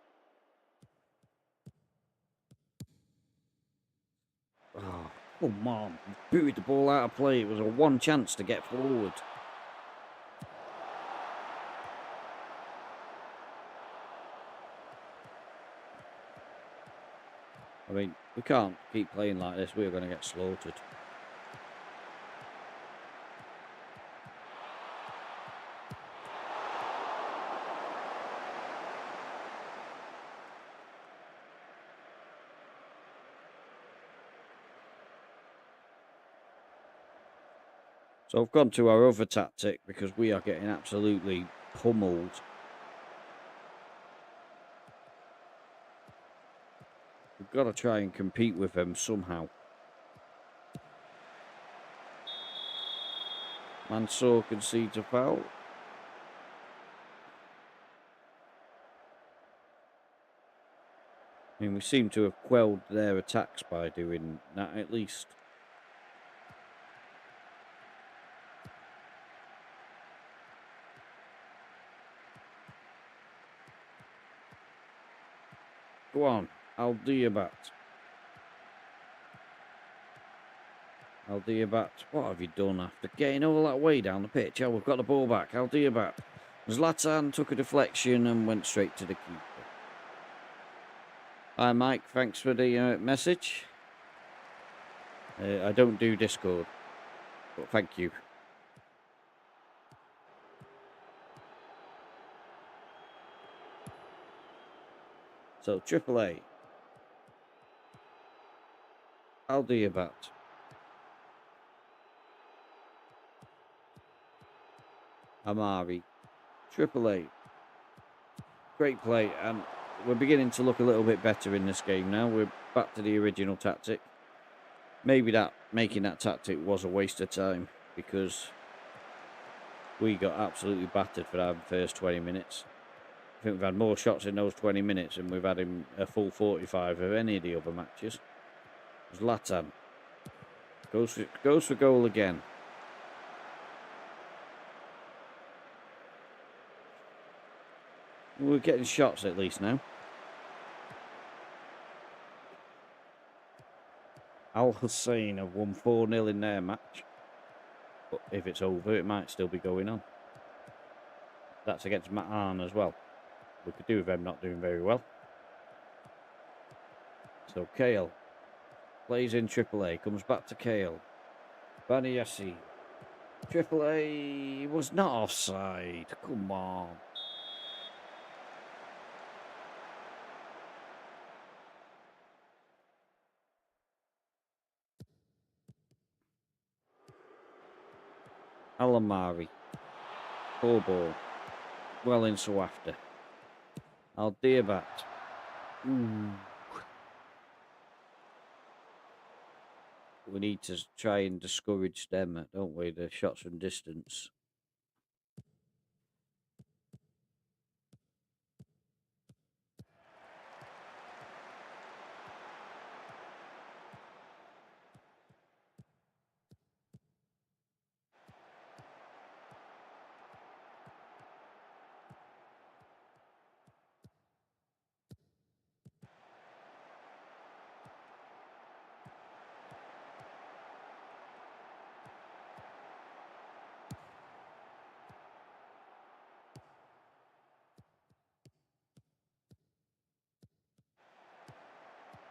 A: Oh, come on. Booted the ball out of play. It was a one chance to get forward. I mean, we can't keep playing like this. We're going to get slaughtered. So I've gone to our other tactic because we are getting absolutely pummeled. We've got to try and compete with them somehow. Mansour concedes a foul. I mean, we seem to have quelled their attacks by doing that at least. Go on, Al-Diabat. Al-Diabat, what have you done after getting all that way down the pitch? Oh, we've got the ball back. Al-Diabat. Zlatan took a deflection and went straight to the keeper. Hi, Mike. Thanks for the message. I don't do Discord, but thank you. So, AAA. Al-Diabat. Amari. AAA. Great play, and we're beginning to look a little bit better in this game now. We're back to the original tactic. Maybe making that tactic was a waste of time because we got absolutely battered for our first 20 minutes. I think we've had more shots in those 20 minutes than we've had in a full 45 of any of the other matches. Zlatan goes for goal again. We're getting shots at least now. Al Hussein have won 4-0 in their match. But if it's over, it might still be going on. That's against Ma'an as well. We could do with them not doing very well. So Kale plays in AAA, comes back to Kale. Baniassi. AAA was not offside. Come on. Alamari. Poor ball. Well in Swafter. Al-Diabat. Ooh. We need to try and discourage them, don't we? The shots from distance.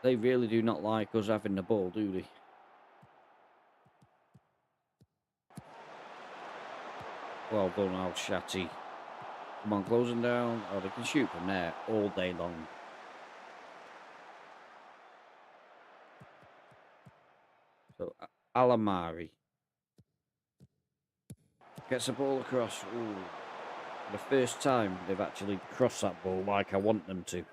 A: They really do not like us having the ball, do they? Well done, Al-Shati. Come on, closing down. Oh, they can shoot from there all day long. So, Al-ARABI gets the ball across. Ooh. For the first time, they've actually crossed that ball like I want them to.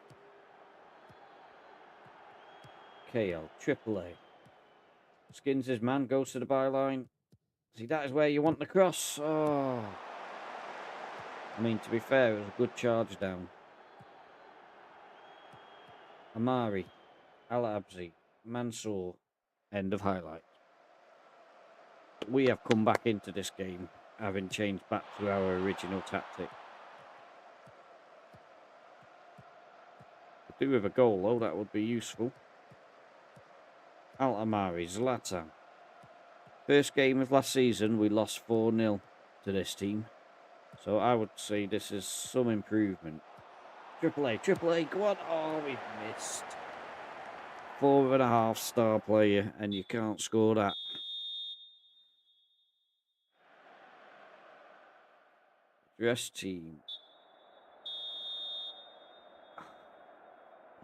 A: KL, triple A. Skins his man, goes to the byline. See, that is where you want the cross. Oh. I mean, to be fair, it was a good charge down. Amari, Al-ARABI, Mansour, end of highlight. We have come back into this game, having changed back to our original tactic. Could do with a goal, though, that would be useful. Al-Amari, Zlatan. First game of last season, we lost 4-0 to this team. So I would say this is some improvement. Triple A, go on. Oh, we've missed. 4.5 star player, and you can't score that. Dress team.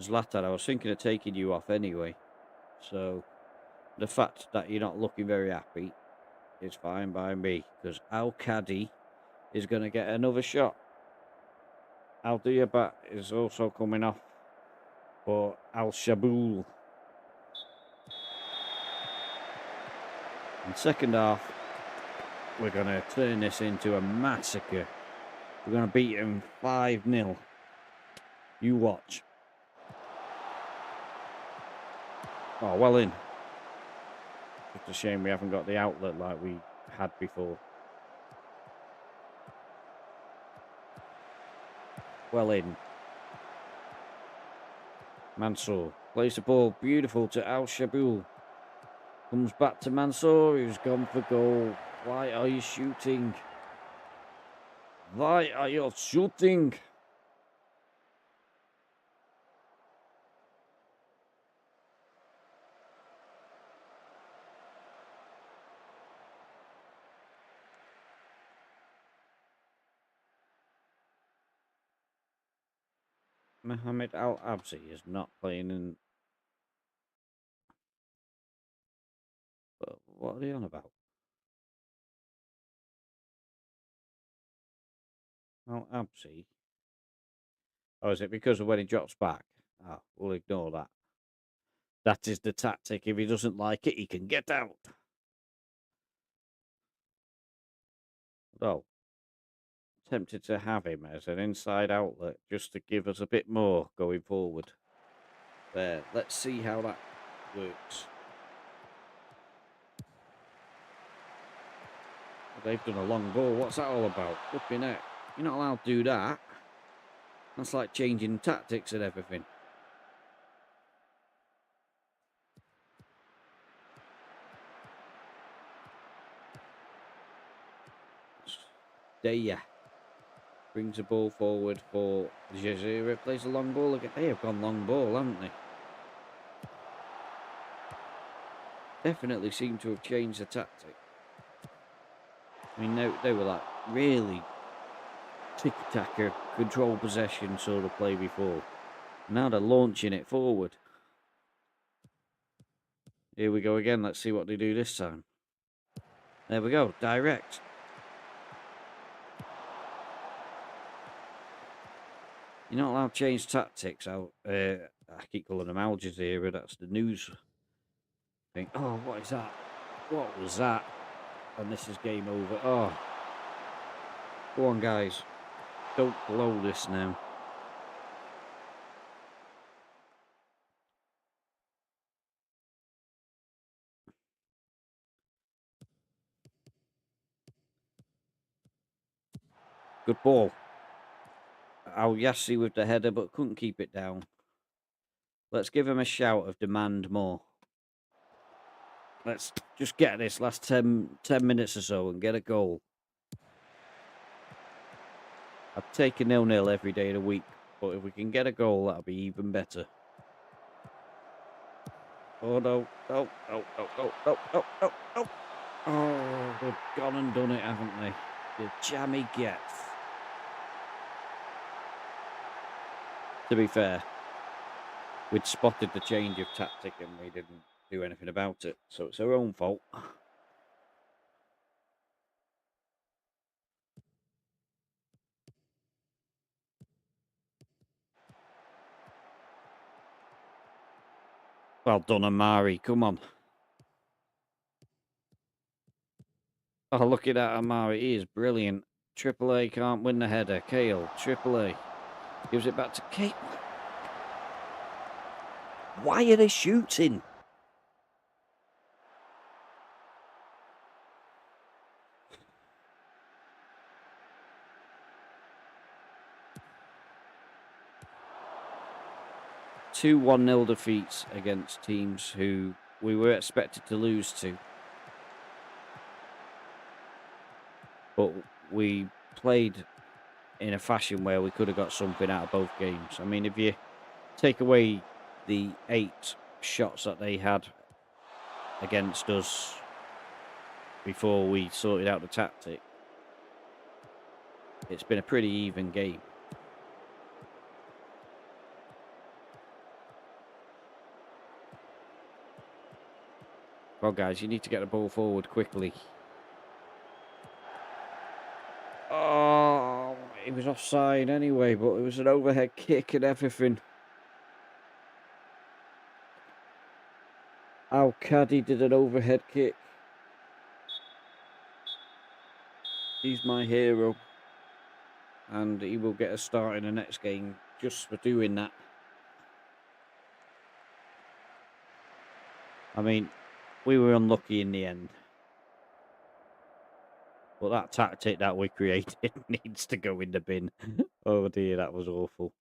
A: Zlatan, I was thinking of taking you off anyway. So the fact that you're not looking very happy is fine by me, because Al-Kadi is going to get another shot. Al-Diabat is also coming off for Al-Shaboul. In second half, we're going to turn this into a massacre. We're going to beat them 5-0. You watch. Oh, well in. It's a shame we haven't got the outlet like we had before. Well in. Mansour plays the ball beautiful to Al-Shaboul. Comes back to Mansour, who's gone for goal. Why are you shooting? Why are you shooting? Mohamed Al-ARABI is not playing in. But what are they on about? Al-ARABI. Oh, is it because of when he drops back? Oh, we'll ignore that. That is the tactic. If he doesn't like it, he can get out. Though, tempted to have him as an inside outlet just to give us a bit more going forward. There, let's see how that works. They've done a long ball. What's that all about? Flipping it. You're not allowed to do that. That's like changing tactics and everything. There. Brings the ball forward for Jazira. Plays a long ball again. They have gone long ball, haven't they? Definitely seem to have changed the tactic. I mean, they were like really tick-tacker, control possession sort of play before. Now they're launching it forward. Here we go again. Let's see what they do this time. There we go. Direct. You're not allowed to change tactics. I keep calling them Al Jazeera. That's the news thing. Oh, what is that? What was that? And this is game over. Oh. Go on, guys. Don't blow this now. Good ball. Al-Yassi with the header, but couldn't keep it down. Let's give him a shout of demand more. Let's just get this last 10 minutes or so and get a goal. I'd take a 0-0 every day of the week, but if we can get a goal, that'll be even better. Oh no, no, no, no, no, no, no, no, no. Oh, they've gone and done it, haven't they? The jammy gets. To be fair, we'd spotted the change of tactic and we didn't do anything about it, so it's our own fault. Well done, Amari. Come on. Oh, look at that, Amari. He is brilliant. Triple A can't win the header. Kale, Triple A. Gives it back to Kate. Why are they shooting? Two 1-0 defeats against teams who we were expected to lose to. But we played in a fashion where we could have got something out of both games. I mean, if you take away the 8 shots that they had against us before we sorted out the tactic, it's been a pretty even game. Well, guys, you need to get the ball forward quickly. Oh, it was offside anyway, but it was an overhead kick and everything. Al-Kadi did an overhead kick. He's my hero. And he will get a start in the next game just for doing that. I mean, we were unlucky in the end. But that tactic that we created needs to go in the bin. Oh dear, that was awful.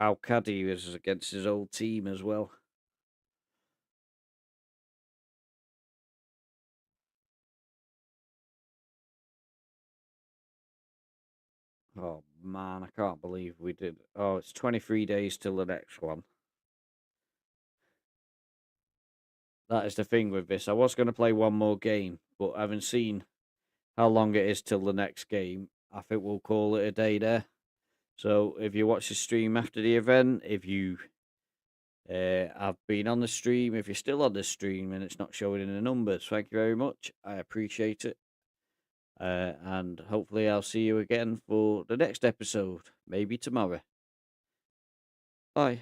A: Al-Kadi was against his old team as well. Oh man, I can't believe we did. Oh, it's 23 days till the next one. That is the thing with this. I was going to play one more game, but having seen how long it is till the next game, I think we'll call it a day there. So if you watch the stream after the event, if you have been on the stream, if you're still on the stream and it's not showing in the numbers, thank you very much. I appreciate it. And hopefully I'll see you again for the next episode, maybe tomorrow. Bye.